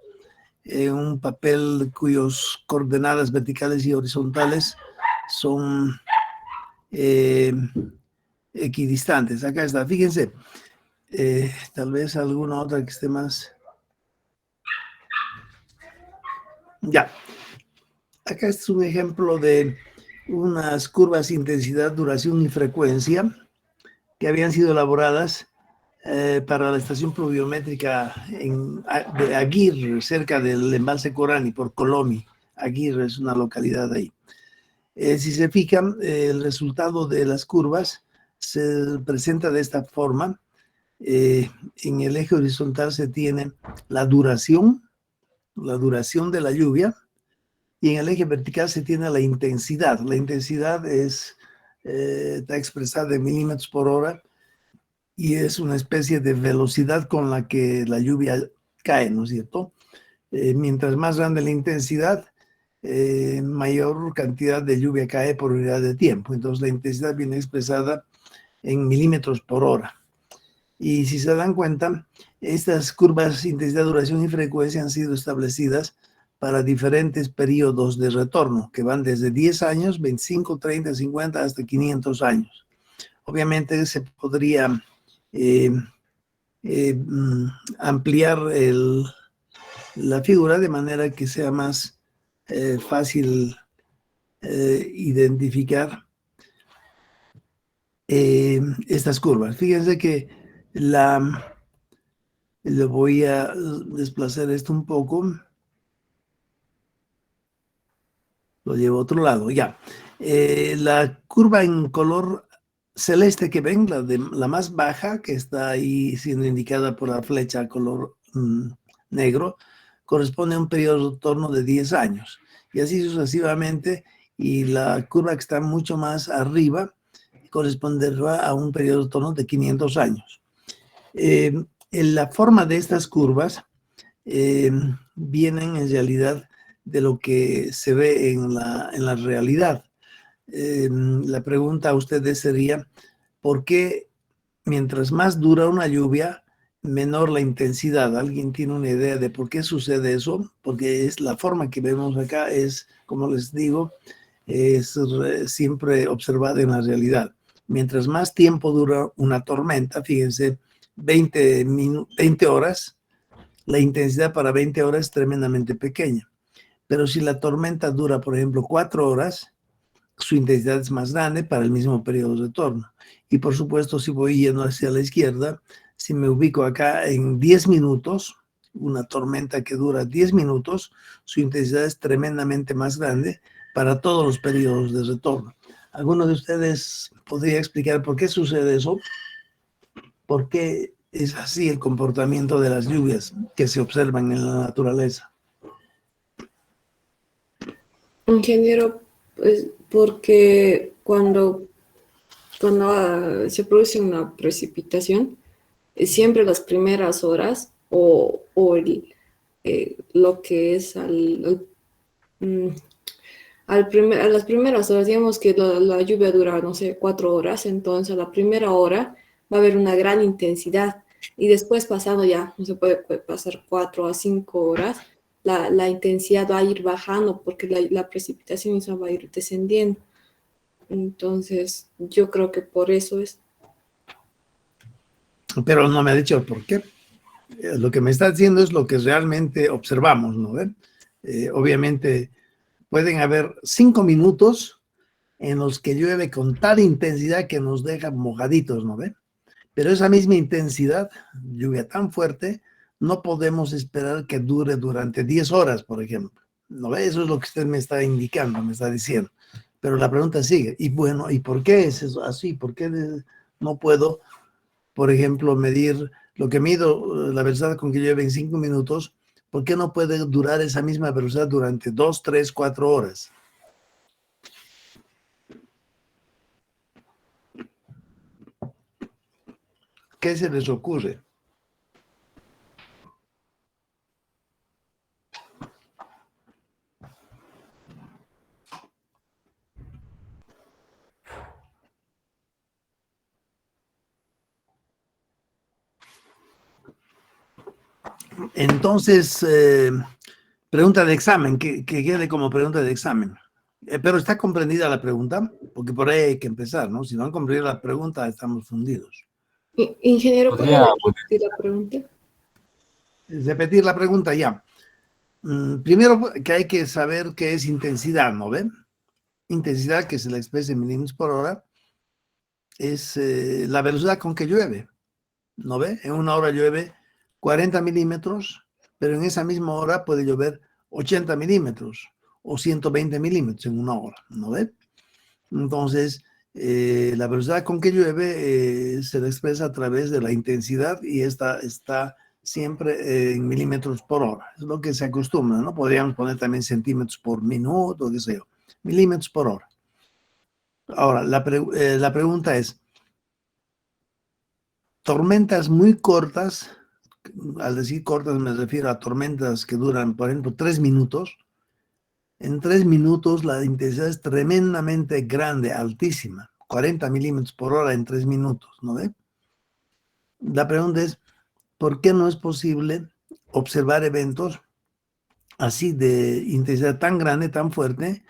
un papel cuyas coordenadas verticales y horizontales son equidistantes. Acá está, fíjense, tal vez alguna otra que esté más. Ya, acá es un ejemplo de unas curvas intensidad, duración y frecuencia que habían sido elaboradas para la estación pluviométrica de Aguirre, cerca del embalse Corani, por Colomi. Aguirre es una localidad ahí. Si se fijan, el resultado de las curvas se presenta de esta forma. En el eje horizontal se tiene la duración de la lluvia, y en el eje vertical se tiene la intensidad. La intensidad está expresada en milímetros por hora y es una especie de velocidad con la que la lluvia cae, ¿no es cierto? Mientras más grande la intensidad, mayor cantidad de lluvia cae por unidad de tiempo. Entonces la intensidad viene expresada en milímetros por hora. Y si se dan cuenta, estas curvas intensidad, duración y frecuencia han sido establecidas para diferentes periodos de retorno, que van desde 10 años, 25, 30, 50, hasta 500 años. Obviamente se podría ampliar la figura de manera que sea más fácil identificar estas curvas. Fíjense que le voy a desplazar esto un poco. Lo llevo a otro lado, ya. La curva en color celeste que ven, la más baja, que está ahí siendo indicada por la flecha color negro, corresponde a un periodo de retorno de 10 años. Y así sucesivamente, y la curva que está mucho más arriba corresponderá a un periodo de retorno de 500 años. En la forma de estas curvas vienen en realidad de lo que se ve en la realidad. La pregunta a ustedes sería, ¿por qué mientras más dura una lluvia, menor la intensidad? ¿Alguien tiene una idea de por qué sucede eso? Porque es la forma que vemos acá, es, como les digo, es siempre observada en la realidad. Mientras más tiempo dura una tormenta, fíjense, 20 horas, la intensidad para 20 horas es tremendamente pequeña. Pero si la tormenta dura, por ejemplo, 4 horas, su intensidad es más grande para el mismo periodo de retorno. Y por supuesto, si voy yendo hacia la izquierda, si me ubico acá en 10 minutos, una tormenta que dura 10 minutos, su intensidad es tremendamente más grande para todos los periodos de retorno. ¿Alguno de ustedes podría explicar por qué sucede eso? ¿Por qué es así el comportamiento de las lluvias que se observan en la naturaleza? Ingeniero, pues porque cuando se produce una precipitación, siempre las primeras horas lo que es a las primeras horas, digamos que la lluvia dura, no sé, 4 horas, entonces a la primera hora va a haber una gran intensidad y después pasando ya, no se puede pasar 4 a 5 horas, la intensidad va a ir bajando porque la precipitación va a ir descendiendo. Entonces, yo creo que por eso es. Pero no me ha dicho el por qué. Lo que me está diciendo es lo que realmente observamos, ¿no? Obviamente pueden haber 5 minutos en los que llueve con tal intensidad que nos deja mojaditos, ¿no ve? Pero esa misma intensidad, lluvia tan fuerte, no podemos esperar que dure durante 10 horas, por ejemplo. ¿No ve? Eso es lo que usted me está indicando, me está diciendo. Pero la pregunta sigue, y bueno, ¿y por qué es eso así? ¿Por qué no puedo, por ejemplo, medir lo que mido, la velocidad con que llueve en 5 minutos? ¿Por qué no puede durar esa misma velocidad durante 2, 3, 4 horas? ¿Qué se les ocurre? Entonces, pregunta de examen, que quede como pregunta de examen. Pero está comprendida la pregunta, porque por ahí hay que empezar, ¿no? Si no han comprendido la pregunta, estamos fundidos. Ingeniero, ¿puede Podría, repetir la pregunta? Repetir la pregunta ya. Primero que hay que saber qué es intensidad, ¿no ven? Intensidad, que se la expresa en milímetros por hora, es la velocidad con que llueve, ¿no ve? En una hora llueve 40 milímetros, pero en esa misma hora puede llover 80 milímetros o 120 milímetros en una hora, ¿no ve? Entonces, la velocidad con que llueve se la expresa a través de la intensidad y esta está siempre en milímetros por hora. Es lo que se acostumbra, ¿no? Podríamos poner también centímetros por minuto, qué sé yo, milímetros por hora. Ahora, la pregunta es, tormentas muy cortas, al decir cortas me refiero a tormentas que duran, por ejemplo, 3 minutos. En 3 minutos la intensidad es tremendamente grande, altísima, 40 milímetros por hora en 3 minutos, ¿no ve? La pregunta es, ¿por qué no es posible observar eventos así de intensidad tan grande, tan fuerte,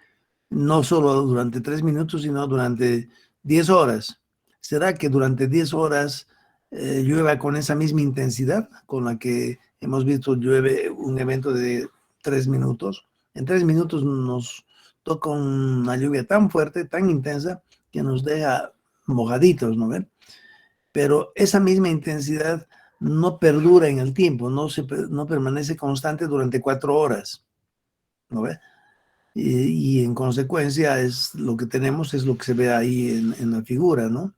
no solo durante 3 minutos, sino durante 10 horas? ¿Será que durante 10 horas llueva con esa misma intensidad con la que hemos visto llueve un evento de 3 minutos? En 3 minutos nos toca una lluvia tan fuerte, tan intensa, que nos deja mojaditos, ¿no ven? Pero esa misma intensidad no perdura en el tiempo, no permanece constante durante 4 horas, ¿no ve? Y en consecuencia es lo que tenemos, es lo que se ve ahí en la figura, ¿no?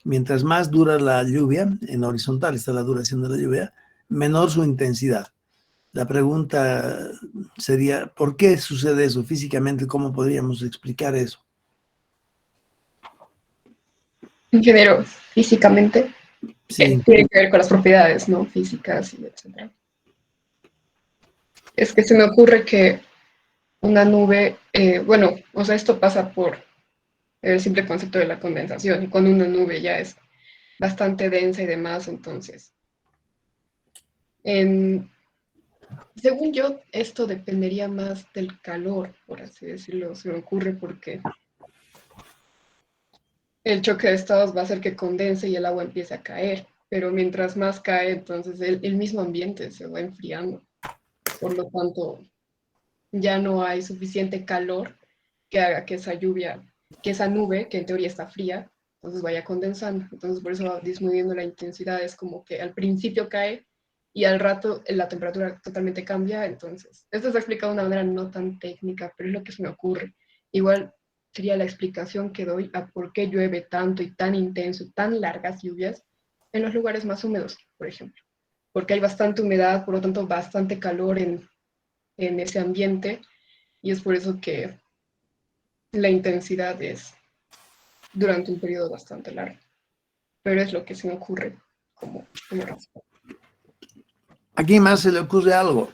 Mientras más dura la lluvia, en horizontal está la duración de la lluvia, menor su intensidad. La pregunta sería, ¿por qué sucede eso físicamente? ¿Cómo podríamos explicar eso? Ingeniero, físicamente, Sí, tiene que ver con las propiedades, ¿no? Físicas y etcétera. Es que se me ocurre que una nube, bueno, o sea, esto pasa por el simple concepto de la condensación, y cuando una nube ya es bastante densa y demás, entonces, en, según yo, esto dependería más del calor, por así decirlo, se me ocurre porque el choque de estados va a hacer que condense y el agua empiece a caer, pero mientras más cae, entonces el mismo ambiente se va enfriando. Por lo tanto, ya no hay suficiente calor que haga que esa lluvia, que esa nube, que en teoría está fría, entonces vaya condensando. Entonces por eso va disminuyendo la intensidad, es como que al principio cae y al rato la temperatura totalmente cambia. Entonces, esto se ha explicado de una manera no tan técnica, pero es lo que se me ocurre. Igual sería la explicación que doy a por qué llueve tanto y tan intenso, tan largas lluvias en los lugares más húmedos, por ejemplo. Porque hay bastante humedad, por lo tanto bastante calor en ese ambiente, y es por eso que la intensidad es durante un periodo bastante largo. Pero es lo que se me ocurre como razón. ¿a quién más se le ocurre algo?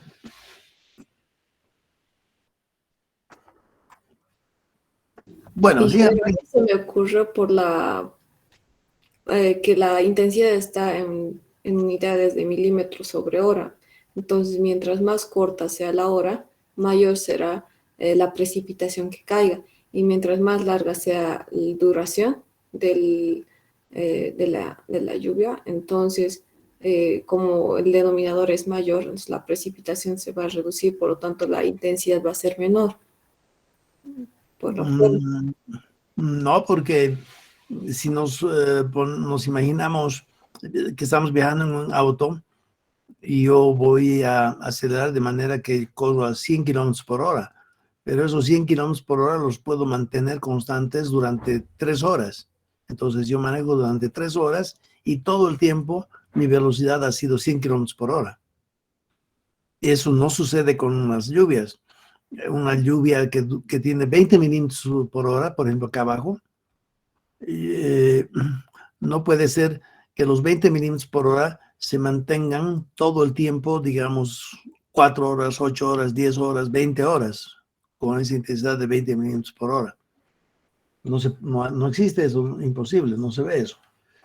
Bueno, sí, Se me ocurre por que la intensidad está en unidades de milímetros sobre hora. Entonces, mientras más corta sea la hora, mayor será la precipitación que caiga. Y mientras más larga sea la duración de la lluvia, entonces, como el denominador es mayor, entonces la precipitación se va a reducir, por lo tanto, la intensidad va a ser menor. Por lo tanto, No, porque si nos imaginamos que estamos viajando en un auto y yo voy a acelerar de manera que corro a 100 kilómetros por hora, pero esos 100 kilómetros por hora los puedo mantener constantes durante 3 horas. Entonces yo manejo durante 3 horas y todo el tiempo mi velocidad ha sido 100 kilómetros por hora. Eso no sucede con unas lluvias. Una lluvia que tiene 20 milímetros por hora, por ejemplo, acá abajo, no puede ser que los 20 milímetros por hora se mantengan todo el tiempo, digamos, 4 horas, 8 horas, 10 horas, 20 horas, con esa intensidad de 20 milímetros por hora. No existe eso, imposible, no se ve eso.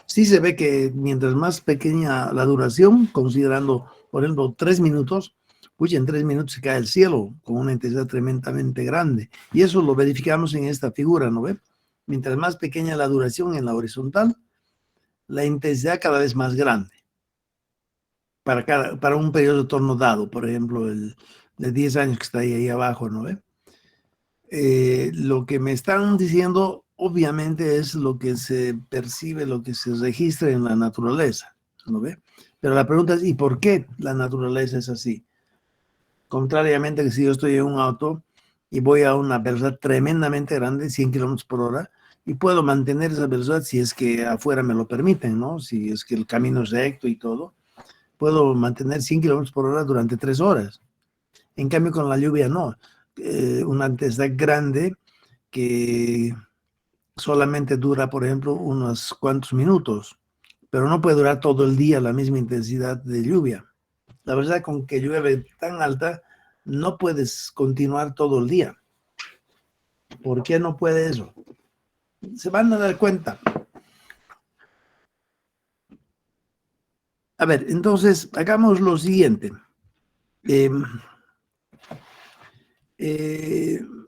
Sí se ve que mientras más pequeña la duración, considerando, por ejemplo, 3 minutos, pues en 3 minutos se cae el cielo con una intensidad tremendamente grande. Y eso lo verificamos en esta figura, ¿no ve? Mientras más pequeña la duración en la horizontal, la intensidad cada vez más grande. Para un periodo de torno dado, por ejemplo, el de 10 años que está ahí abajo, ¿no ve? Lo que me están diciendo, obviamente, es lo que se percibe, lo que se registra en la naturaleza, ¿no ve? Pero la pregunta es, ¿y por qué la naturaleza es así? Contrariamente que si yo estoy en un auto y voy a una velocidad tremendamente grande, 100 kilómetros por hora, y puedo mantener esa velocidad si es que afuera me lo permiten, ¿no? Si es que el camino es recto y todo, puedo mantener 100 kilómetros por hora durante 3 horas. En cambio, con la lluvia no. Una intensidad grande que solamente dura, por ejemplo, unos cuantos minutos, pero no puede durar todo el día la misma intensidad de lluvia. La verdad, con que llueve tan alta, no puedes continuar todo el día. ¿Por qué no puede eso? Se van a dar cuenta. A ver, entonces, hagamos lo siguiente.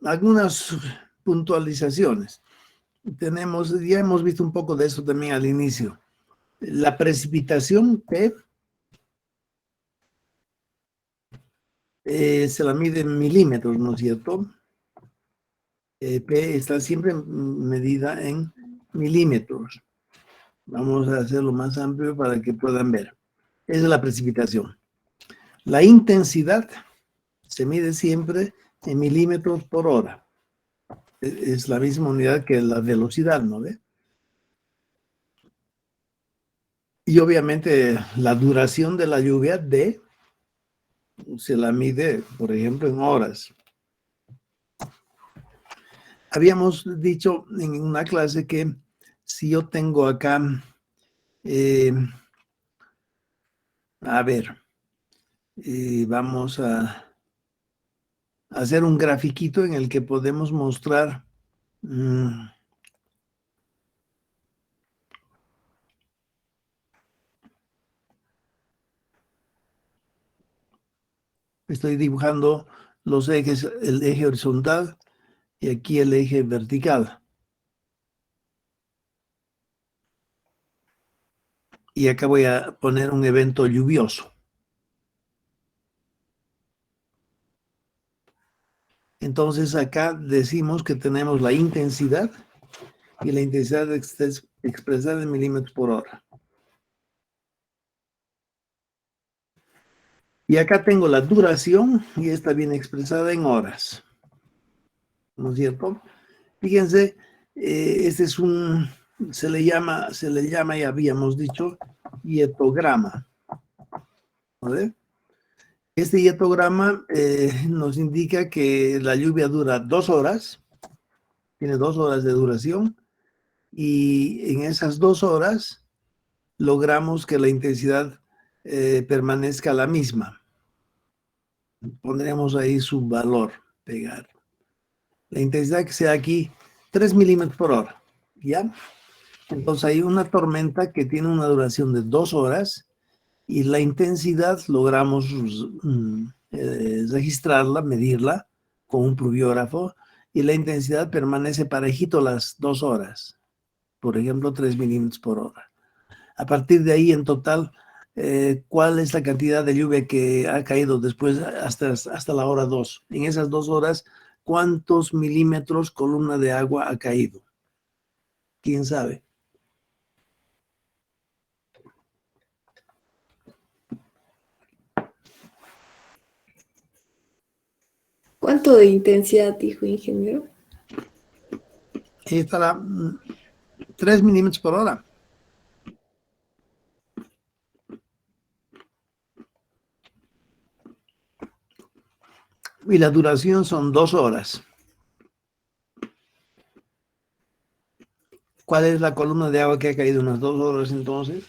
Algunas puntualizaciones. Ya hemos visto un poco de eso también al inicio. La precipitación P se la mide en milímetros, ¿no es cierto? P está siempre medida en milímetros. Vamos a hacerlo más amplio para que puedan ver. Esa es la precipitación. La intensidad se mide siempre en milímetros por hora. Es la misma unidad que la velocidad, ¿no ve? Y obviamente la duración de la lluvia D se la mide, por ejemplo, en horas. Habíamos dicho en una clase que si yo tengo acá, a ver, vamos a hacer un grafiquito en el que podemos mostrar estoy dibujando los ejes, el eje horizontal y aquí el eje vertical. Y acá voy a poner un evento lluvioso. Entonces acá decimos que tenemos la intensidad y la intensidad expresada en milímetros por hora. Y acá tengo la duración y esta viene expresada en horas. ¿No es cierto? Fíjense, este es se le llama, ya habíamos dicho, hietograma. ¿Vale? Este hietograma nos indica que la lluvia dura 2 horas, tiene 2 horas de duración, y en esas 2 horas logramos que la intensidad permanezca la misma. Pondremos ahí su valor, pegar. La intensidad que sea aquí, 3 milímetros por hora, ¿ya? Entonces hay una tormenta que tiene una duración de 2 horas y la intensidad logramos registrarla, medirla con un pluviógrafo y la intensidad permanece parejito las 2 horas, por ejemplo 3 milímetros por hora. A partir de ahí en total, ¿cuál es la cantidad de lluvia que ha caído después hasta la hora 2? En esas 2 horas, ¿cuántos milímetros columna de agua ha caído? ¿Quién sabe? ¿Cuánto de intensidad dijo, ingeniero? Ahí estará 3 milímetros por hora. Y la duración son 2 horas. ¿Cuál es la columna de agua que ha caído unas 2 horas entonces?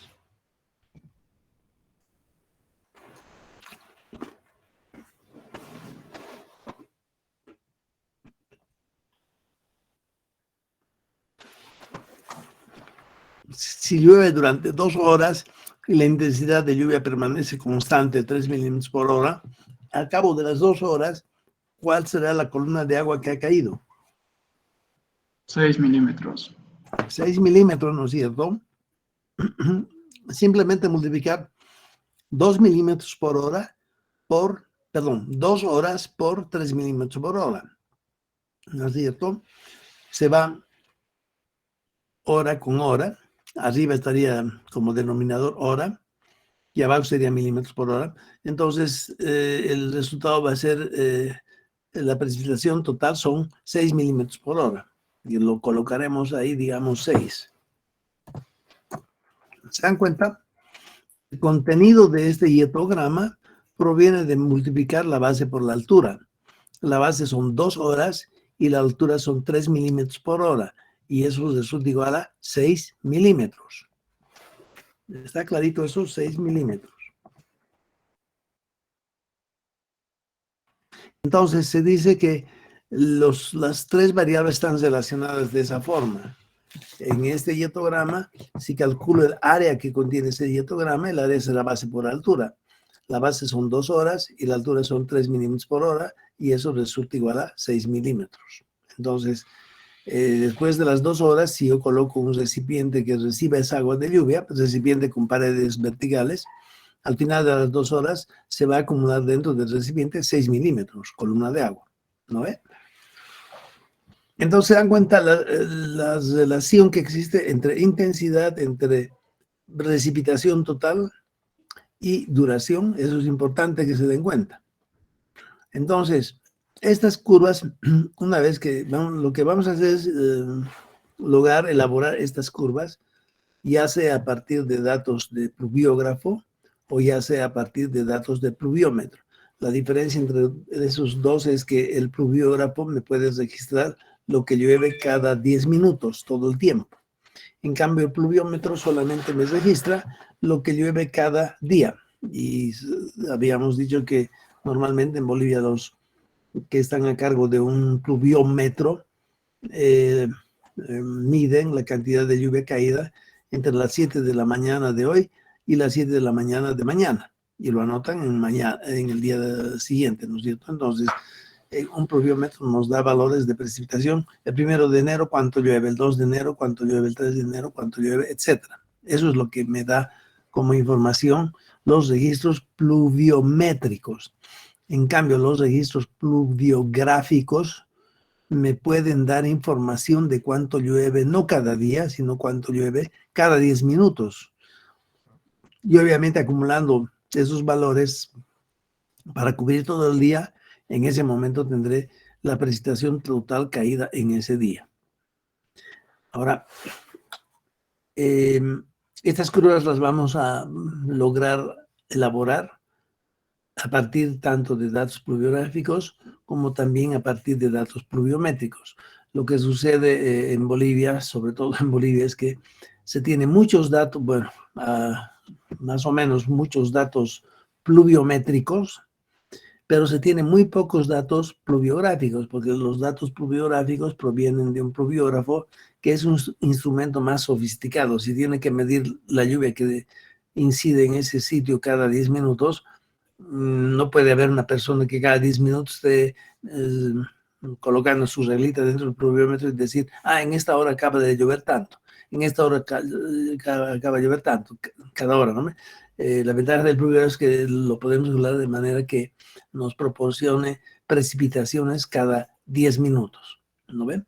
Si llueve durante 2 horas y la intensidad de lluvia permanece constante, 3 milímetros por hora, al cabo de las 2 horas, ¿cuál será la columna de agua que ha caído? 6 milímetros. 6 milímetros, ¿no es cierto? Simplemente multiplicar 2 milímetros por hora por, perdón, 2 horas por 3 milímetros por hora, ¿no es cierto? Se va hora con hora, arriba estaría como denominador hora, y abajo sería milímetros por hora. Entonces, el resultado va a ser, la precipitación total son 6 milímetros por hora. Y lo colocaremos ahí, digamos, 6. ¿Se dan cuenta? El contenido de este hietograma proviene de multiplicar la base por la altura. La base son 2 horas y la altura son 3 milímetros por hora. Y eso resulta igual a 6 milímetros. ¿Está clarito eso? 6 milímetros. Entonces se dice que las 3 variables están relacionadas de esa forma. En este hietograma, si calculo el área que contiene ese hietograma, el área es la base por altura. La base son 2 horas y la altura son 3 milímetros por hora y eso resulta igual a 6 milímetros. Entonces, después de las 2 horas, si yo coloco un recipiente que reciba esa agua de lluvia, pues recipiente con paredes verticales, al final de las 2 horas se va a acumular dentro del recipiente 6 milímetros, columna de agua, ¿no ve? Entonces se dan cuenta la relación que existe entre intensidad, entre precipitación total y duración. Eso es importante que se den cuenta. Entonces, estas curvas, una vez que lo que vamos a hacer es lograr elaborar estas curvas, ya sea a partir de datos de pluviógrafo o ya sea a partir de datos de pluviómetro. La diferencia entre esos dos es que el pluviógrafo me puede registrar lo que llueve cada 10 minutos, todo el tiempo. En cambio, el pluviómetro solamente me registra lo que llueve cada día. Y habíamos dicho que normalmente en Bolivia los que están a cargo de un pluviómetro miden la cantidad de lluvia caída entre las 7 de la mañana de hoy y las 7 de la mañana de mañana. Y lo anotan en el día siguiente, ¿no es cierto? Entonces, un pluviómetro nos da valores de precipitación. El 1 de enero, cuánto llueve, el 2 de enero, cuánto llueve, el 3 de enero, cuánto llueve, etc. Eso es lo que me da como información los registros pluviométricos. En cambio, los registros pluviográficos me pueden dar información de cuánto llueve, no cada día, sino cuánto llueve cada 10 minutos. Y obviamente acumulando esos valores para cubrir todo el día, en ese momento tendré la precipitación total caída en ese día. Ahora, estas curvas las vamos a lograr elaborar a partir tanto de datos pluviográficos como también a partir de datos pluviométricos. Lo que sucede en Bolivia, sobre todo en Bolivia, es que se tiene muchos datos, bueno, más o menos muchos datos pluviométricos, pero se tiene muy pocos datos pluviográficos, porque los datos pluviográficos provienen de un pluviógrafo, que es un instrumento más sofisticado. Si tiene que medir la lluvia que incide en ese sitio cada 10 minutos, no puede haber una persona que cada 10 minutos esté colocando su reglita dentro del pluviómetro y decir, en esta hora acaba de llover tanto, en esta hora acaba de llover tanto, cada hora, ¿no? La ventaja del pluviómetro es que lo podemos regular de manera que nos proporcione precipitaciones cada 10 minutos, ¿no ven?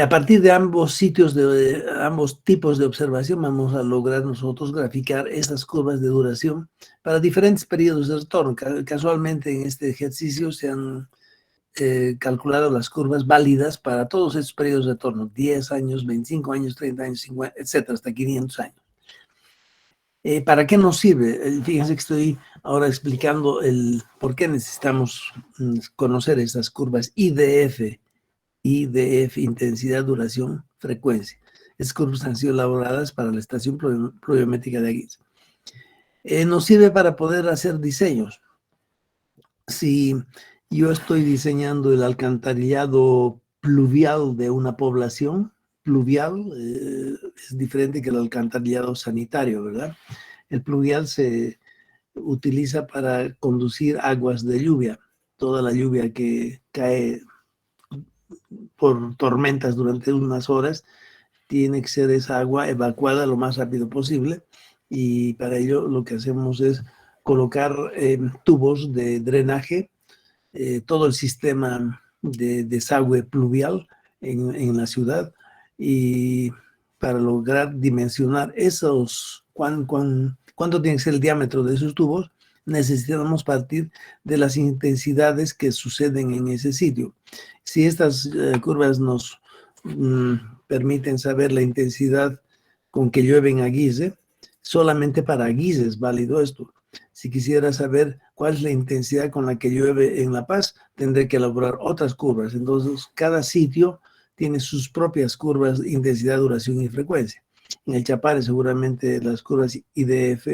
A partir de ambos sitios, de ambos tipos de observación, vamos a lograr nosotros graficar estas curvas de duración para diferentes periodos de retorno. Casualmente en este ejercicio se han calculado las curvas válidas para todos estos periodos de retorno, 10 años, 25 años, 30 años, 50, etcétera, hasta 500 años. ¿Para qué nos sirve? Fíjense que estoy ahora explicando el por qué necesitamos conocer estas curvas IDF, intensidad, duración, frecuencia. Estas curvas han sido elaboradas para la estación pluviométrica de Aguiz. Nos sirve para poder hacer diseños. Si yo estoy diseñando el alcantarillado pluvial de una población, pluvial es diferente que el alcantarillado sanitario, ¿verdad? El pluvial se utiliza para conducir aguas de lluvia, toda la lluvia que cae por tormentas durante unas horas, tiene que ser esa agua evacuada lo más rápido posible, y para ello lo que hacemos es colocar tubos de drenaje, todo el sistema de desagüe pluvial en la ciudad, y para lograr dimensionar esos, cuánto tiene que ser el diámetro de esos tubos, necesitamos partir de las intensidades que suceden en ese sitio. Si estas curvas nos permiten saber la intensidad con que llueve en Aguize, solamente para Aguize es válido esto. Si quisiera saber cuál es la intensidad con la que llueve en La Paz, tendré que elaborar otras curvas. Entonces, cada sitio tiene sus propias curvas, intensidad, duración y frecuencia. En el Chapare seguramente las curvas IDF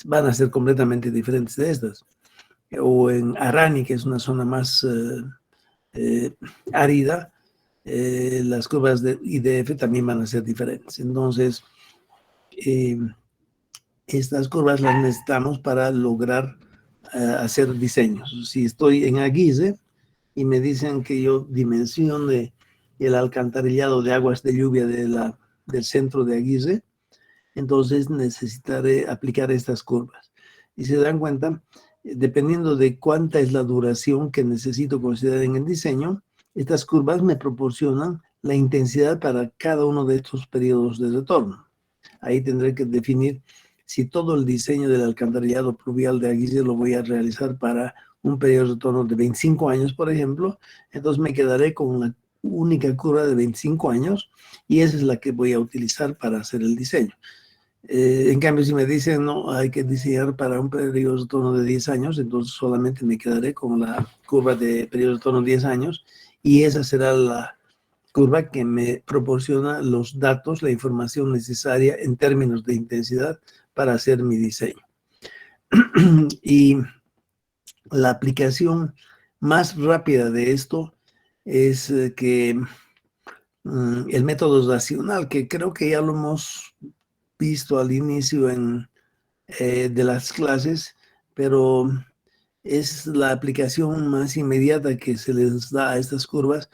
van a ser completamente diferentes de estas. O en Arani, que es una zona más árida, las curvas de IDF también van a ser diferentes. Entonces, estas curvas las necesitamos para lograr hacer diseños. Si estoy en Aguize y me dicen que yo dimensione el alcantarillado de aguas de lluvia del centro de Aguize, entonces necesitaré aplicar estas curvas. Y se dan cuenta, dependiendo de cuánta es la duración que necesito considerar en el diseño, estas curvas me proporcionan la intensidad para cada uno de estos periodos de retorno. Ahí tendré que definir si todo el diseño del alcantarillado pluvial de Aguize lo voy a realizar para un periodo de retorno de 25 años, por ejemplo, entonces me quedaré con una única curva de 25 años y esa es la que voy a utilizar para hacer el diseño. En cambio, si me dicen, no, hay que diseñar para un periodo de retorno de 10 años, entonces solamente me quedaré con la curva de periodo de retorno de 10 años y esa será la curva que me proporciona los datos, la información necesaria en términos de intensidad para hacer mi diseño. Y la aplicación más rápida de esto es que el método racional, que creo que ya lo hemos visto al inicio de las clases, pero es la aplicación más inmediata que se les da a estas curvas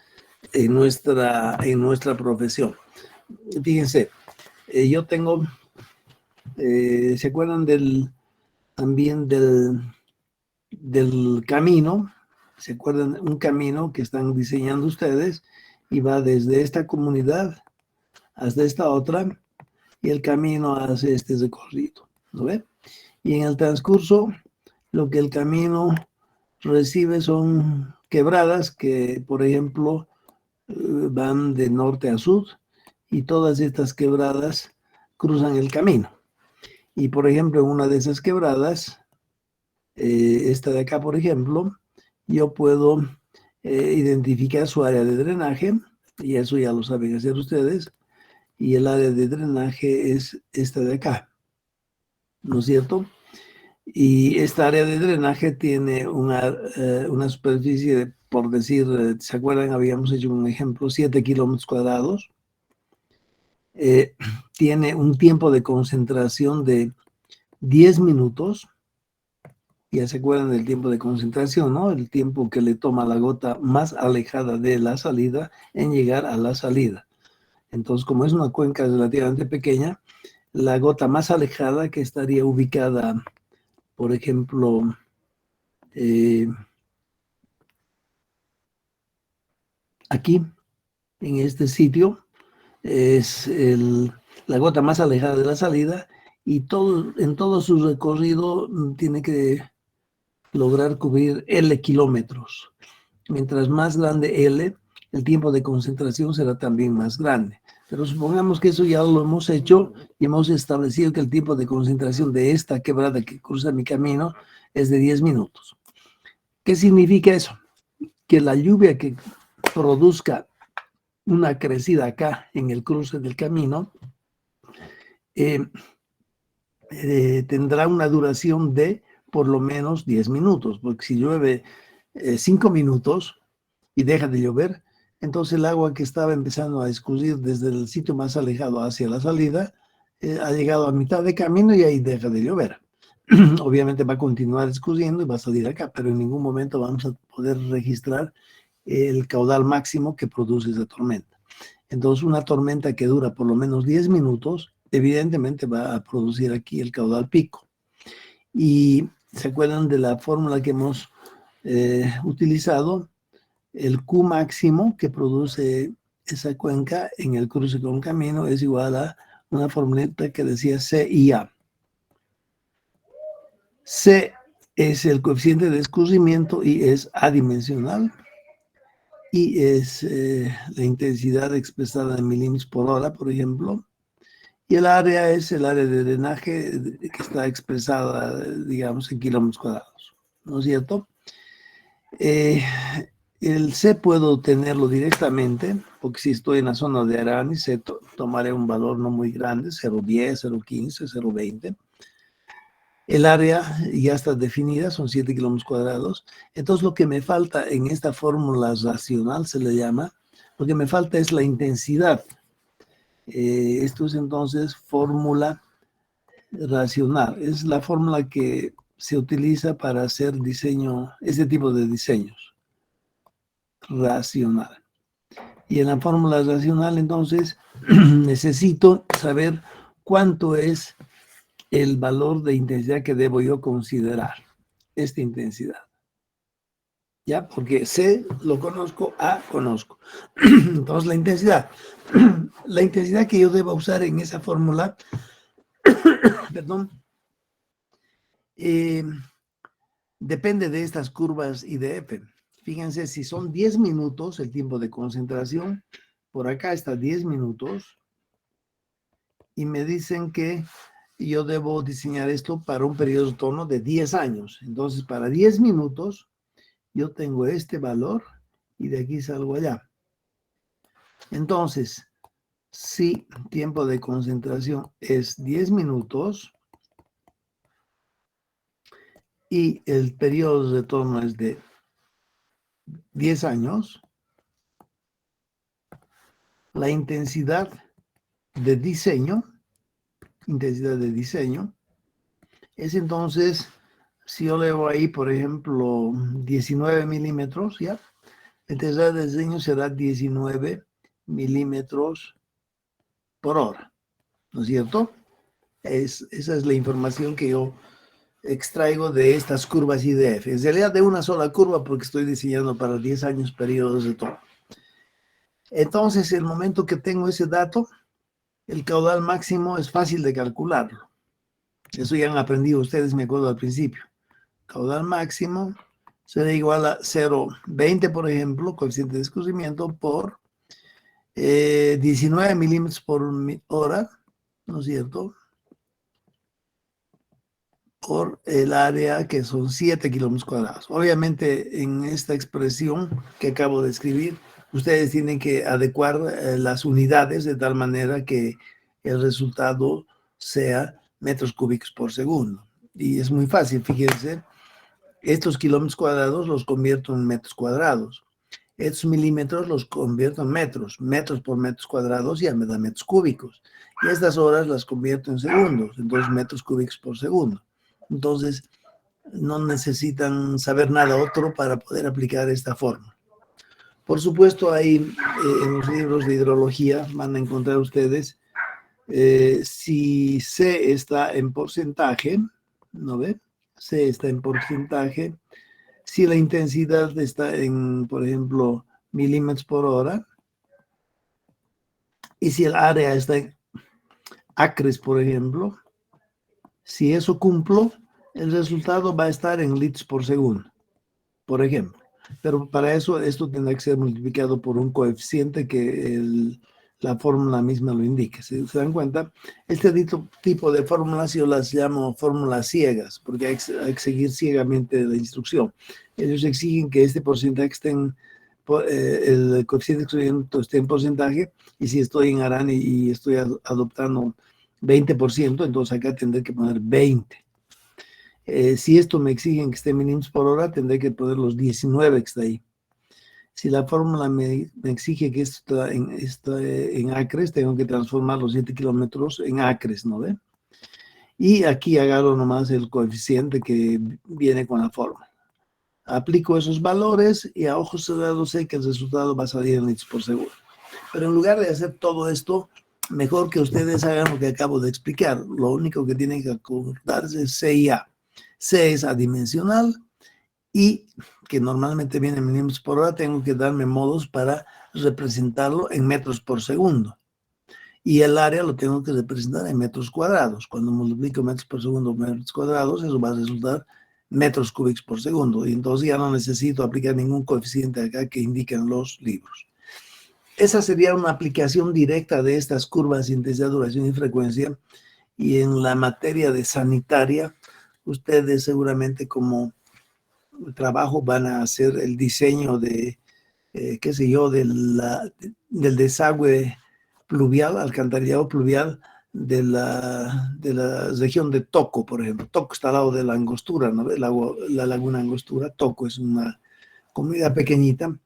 en nuestra profesión. Fíjense, yo tengo, ¿se acuerdan también del camino? ¿Se acuerdan? Un camino que están diseñando ustedes y va desde esta comunidad hasta esta otra y el camino hace este recorrido, ¿no ve? Y en el transcurso, lo que el camino recibe son quebradas que, por ejemplo, van de norte a sur y todas estas quebradas cruzan el camino. Y, por ejemplo, en una de esas quebradas, esta de acá, por ejemplo, yo puedo identificar su área de drenaje, y eso ya lo saben hacer ustedes, y el área de drenaje es esta de acá, ¿no es cierto? Y esta área de drenaje tiene una superficie de, por decir, ¿se acuerdan? Habíamos hecho un ejemplo, 7 kilómetros cuadrados. Tiene un tiempo de concentración de 10 minutos. Ya se acuerdan del tiempo de concentración, ¿no? El tiempo que le toma la gota más alejada de la salida en llegar a la salida. Entonces, como es una cuenca relativamente pequeña, la gota más alejada, que estaría ubicada, por ejemplo, aquí, en este sitio, es la gota más alejada de la salida, y en todo su recorrido tiene que lograr cubrir L kilómetros. Mientras más grande L, el tiempo de concentración será también más grande. Pero supongamos que eso ya lo hemos hecho y hemos establecido que el tiempo de concentración de esta quebrada que cruza mi camino es de 10 minutos. ¿Qué significa eso? Que la lluvia que produzca una crecida acá en el cruce del camino tendrá una duración de por lo menos 10 minutos, porque si llueve 5 minutos y deja de llover, entonces el agua que estaba empezando a escurrir desde el sitio más alejado hacia la salida ha llegado a mitad de camino y ahí deja de llover. Obviamente va a continuar escurriendo y va a salir acá, pero en ningún momento vamos a poder registrar el caudal máximo que produce esa tormenta. Entonces, una tormenta que dura por lo menos 10 minutos, evidentemente va a producir aquí el caudal pico. Y se acuerdan de la fórmula que hemos utilizado, el Q máximo que produce esa cuenca en el cruce con camino es igual a una formulita que decía C y A. C es el coeficiente de escurrimiento y es adimensional. Y es la intensidad expresada en milímetros por hora, por ejemplo. Y el área es el área de drenaje que está expresada, digamos, en kilómetros cuadrados, ¿no es cierto? El C puedo obtenerlo directamente, porque si estoy en la zona de Arani, tomaré un valor no muy grande, 0,10, 0,15, 0,20. El área ya está definida, son 7 kilómetros cuadrados. Entonces lo que me falta en esta fórmula racional, se le llama, lo que me falta es la intensidad. Esto es entonces fórmula racional. Es la fórmula que se utiliza para hacer diseño, este tipo de diseños. Racional. Y en la fórmula racional entonces necesito saber cuánto es el valor de intensidad que debo yo considerar, esta intensidad. ¿Ya? Porque C lo conozco, A conozco. Entonces la intensidad que yo debo usar en esa fórmula, perdón, depende de estas curvas I de F. Fíjense, si son 10 minutos el tiempo de concentración, por acá está 10 minutos, y me dicen que yo debo diseñar esto para un periodo de tono de 10 años. Entonces, para 10 minutos, yo tengo este valor y de aquí salgo allá. Entonces, si tiempo de concentración es 10 minutos y el periodo de retorno es de 10 años, la intensidad de diseño es entonces, si yo leo ahí, por ejemplo, 19 milímetros, ¿ya? La intensidad de diseño será 19 milímetros por hora, ¿no es cierto? Esa es la información que yo extraigo de estas curvas IDF. En realidad de una sola curva porque estoy diseñando para 10 años periodos de tono. Entonces, el momento que tengo ese dato, el caudal máximo es fácil de calcularlo. Eso ya han aprendido ustedes, me acuerdo al principio. Caudal máximo será igual a 0,20, por ejemplo, coeficiente de escurrimiento, por 19 milímetros por hora, ¿no es cierto? Por el área que son 7 kilómetros cuadrados. Obviamente, en esta expresión que acabo de escribir, ustedes tienen que adecuar las unidades de tal manera que el resultado sea metros cúbicos por segundo. Y es muy fácil, fíjense, estos kilómetros cuadrados los convierto en metros cuadrados. Estos milímetros los convierto en metros. Metros por metros cuadrados ya me da metros cúbicos. Y estas horas las convierto en segundos, entonces metros cúbicos por segundo. Entonces, no necesitan saber nada otro para poder aplicar esta fórmula. Por supuesto, ahí en los libros de hidrología van a encontrar ustedes si C está en porcentaje, ¿no ve? C está en porcentaje. Si la intensidad está en, por ejemplo, milímetros por hora, Y si el área está en acres, por ejemplo, si eso cumplo, el resultado va a estar en litros por segundo, por ejemplo. Pero para eso esto tendrá que ser multiplicado por un coeficiente que la fórmula misma lo indique. ¿Se dan cuenta? Este tipo de fórmulas yo las llamo fórmulas ciegas, porque hay que seguir ciegamente la instrucción. Ellos exigen que este porcentaje esté el coeficiente de excremento esté en porcentaje, y si estoy en Aran y estoy adoptando 20%, entonces acá tendré que poner 20. Si esto me exigen que esté mínimos por hora, tendré que poner los 19 que está ahí. Si la fórmula me exige que esto está en acres, tengo que transformar los 7 kilómetros en acres, ¿no ve? Y aquí agarro nomás el coeficiente que viene con la fórmula. Aplico esos valores y a ojos cerrados sé que el resultado va a salir en litros por segundo. Pero en lugar de hacer todo esto, mejor que ustedes hagan lo que acabo de explicar. Lo único que tienen que acordarse es C y A. C es adimensional, y que normalmente viene en milímetros por hora, tengo que darme modos para representarlo en metros por segundo. Y el área lo tengo que representar en metros cuadrados. Cuando multiplico metros por segundo por metros cuadrados, eso va a resultar metros cúbicos por segundo. Y entonces ya no necesito aplicar ningún coeficiente acá que indican los libros. Esa sería una aplicación directa de estas curvas de intensidad, duración y frecuencia. Y en la materia de sanitaria, ustedes seguramente como trabajo van a hacer el diseño de, qué sé yo, del desagüe pluvial, alcantarillado pluvial de la región de Toco, por ejemplo. Toco está al lado de la Angostura, ¿no? La laguna Angostura. Toco es una comunidad pequeñita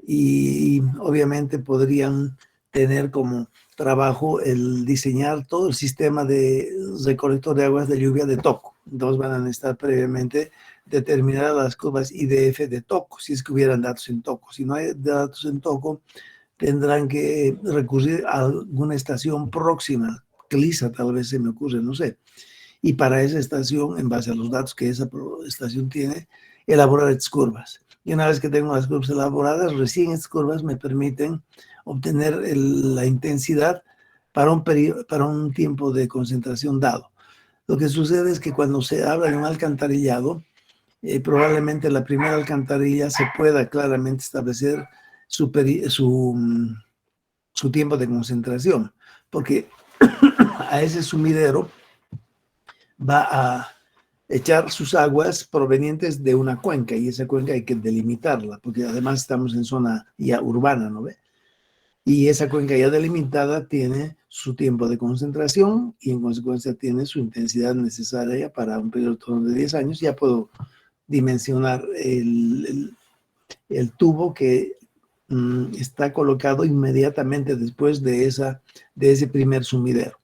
y obviamente podrían tener como trabajo el diseñar todo el sistema de recolector de aguas de lluvia de Toco. Entonces van a necesitar previamente determinar las curvas IDF de Toco, si es que hubieran datos en Toco. Si no hay datos en Toco, tendrán que recurrir a alguna estación próxima, CLISA tal vez se me ocurre, no sé. Y para esa estación, en base a los datos que esa estación tiene, elaborar estas curvas. Y una vez que tengo las curvas elaboradas, recién estas curvas me permiten obtener la intensidad para un tiempo de concentración dado. Lo que sucede es que cuando se habla de un alcantarillado, probablemente la primera alcantarilla se pueda claramente establecer su tiempo de concentración, porque a ese sumidero va a echar sus aguas provenientes de una cuenca, y esa cuenca hay que delimitarla, porque además estamos en zona ya urbana, ¿no ve? Y esa cuenca ya delimitada tiene su tiempo de concentración y en consecuencia tiene su intensidad necesaria para un periodo de 10 años. Ya puedo dimensionar el tubo que está colocado inmediatamente después de ese primer sumidero.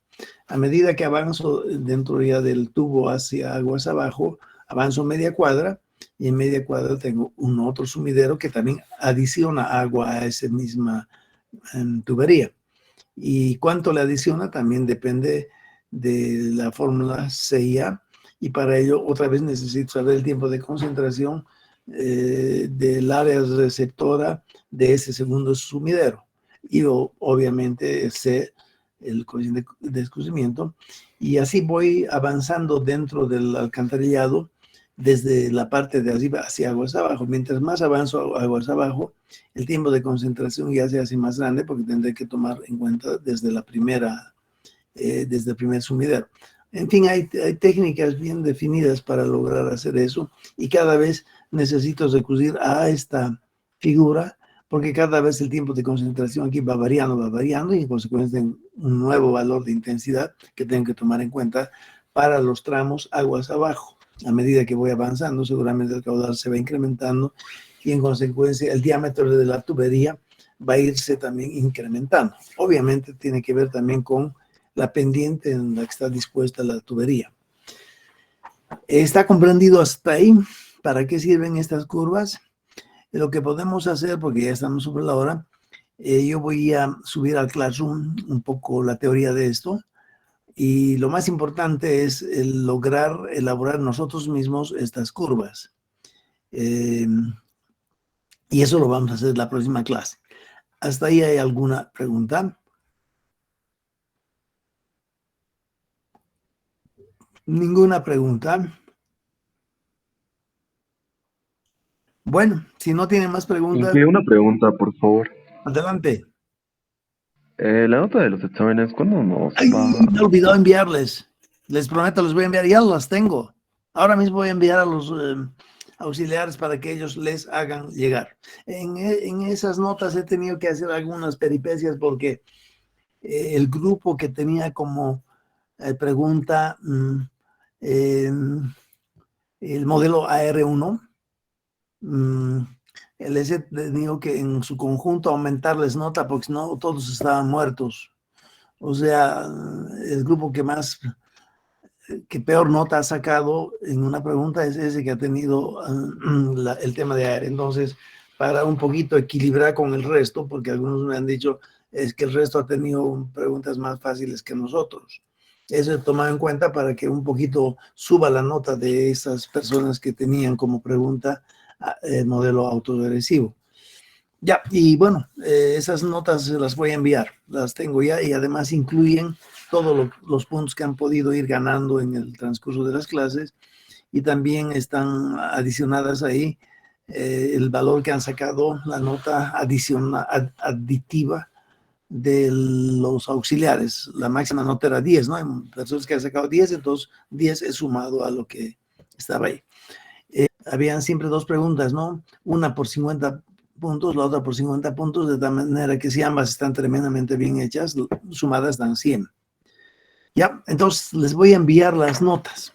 A medida que avanzo dentro ya del tubo hacia aguas abajo, avanzo media cuadra, y en media cuadra tengo un otro sumidero que también adiciona agua a esa misma tubería. Y cuánto le adiciona también depende de la fórmula CIA, y para ello otra vez necesito saber el tiempo de concentración del área receptora de ese segundo sumidero. Y obviamente sé el coeficiente de escurrimiento, y así voy avanzando dentro del alcantarillado desde la parte de arriba hacia aguas abajo. Mientras más avanzo aguas abajo, el tiempo de concentración ya se hace más grande, porque tendré que tomar en cuenta desde el primer sumidero. En fin, hay técnicas bien definidas para lograr hacer eso, y cada vez necesito recurrir a esta figura, porque cada vez el tiempo de concentración aquí va variando, y en consecuencia tengo un nuevo valor de intensidad que tengo que tomar en cuenta para los tramos aguas abajo. A medida que voy avanzando, seguramente el caudal se va incrementando, y en consecuencia el diámetro de la tubería va a irse también incrementando. Obviamente tiene que ver también con la pendiente en la que está dispuesta la tubería. ¿Está comprendido hasta ahí? ¿Para qué sirven estas curvas? Lo que podemos hacer, porque ya estamos sobre la hora, yo voy a subir al Classroom un poco la teoría de esto, y lo más importante es el lograr elaborar nosotros mismos estas curvas. Y eso lo vamos a hacer en la próxima clase. ¿Hasta ahí hay alguna pregunta? Ninguna pregunta. Bueno, si no tienen más preguntas, Una pregunta, por favor. adelante. La nota de los exámenes, ¿cuándo nos Ay, va? me he olvidado enviarles. Les prometo, les voy a enviar. Ya las tengo. Ahora mismo voy a enviar a los auxiliares para que ellos les hagan llegar. En esas notas he tenido que hacer algunas peripecias porque el grupo que tenía como pregunta el modelo AR1, les he tenido que en su conjunto aumentarles nota porque si no todos estaban muertos. O sea, el grupo que peor nota ha sacado en una pregunta es ese que ha tenido el tema de AR. Entonces, para un poquito equilibrar con el resto, porque algunos me han dicho es que el resto ha tenido preguntas más fáciles que nosotros. Eso he tomado en cuenta para que un poquito suba la nota de esas personas que tenían como pregunta el modelo autoagresivo. Ya, y bueno, esas notas las voy a enviar, las tengo ya y además incluyen todos los puntos que han podido ir ganando en el transcurso de las clases y también están adicionadas ahí el valor que han sacado, la nota aditiva de los auxiliares. La máxima nota era 10, ¿no? Hay personas que han sacado 10, entonces 10 es sumado a lo que estaba ahí. Habían siempre dos preguntas, ¿no? Una por 50 puntos, la otra por 50 puntos, de tal manera que si ambas están tremendamente bien hechas, sumadas dan 100. Ya, entonces les voy a enviar las notas.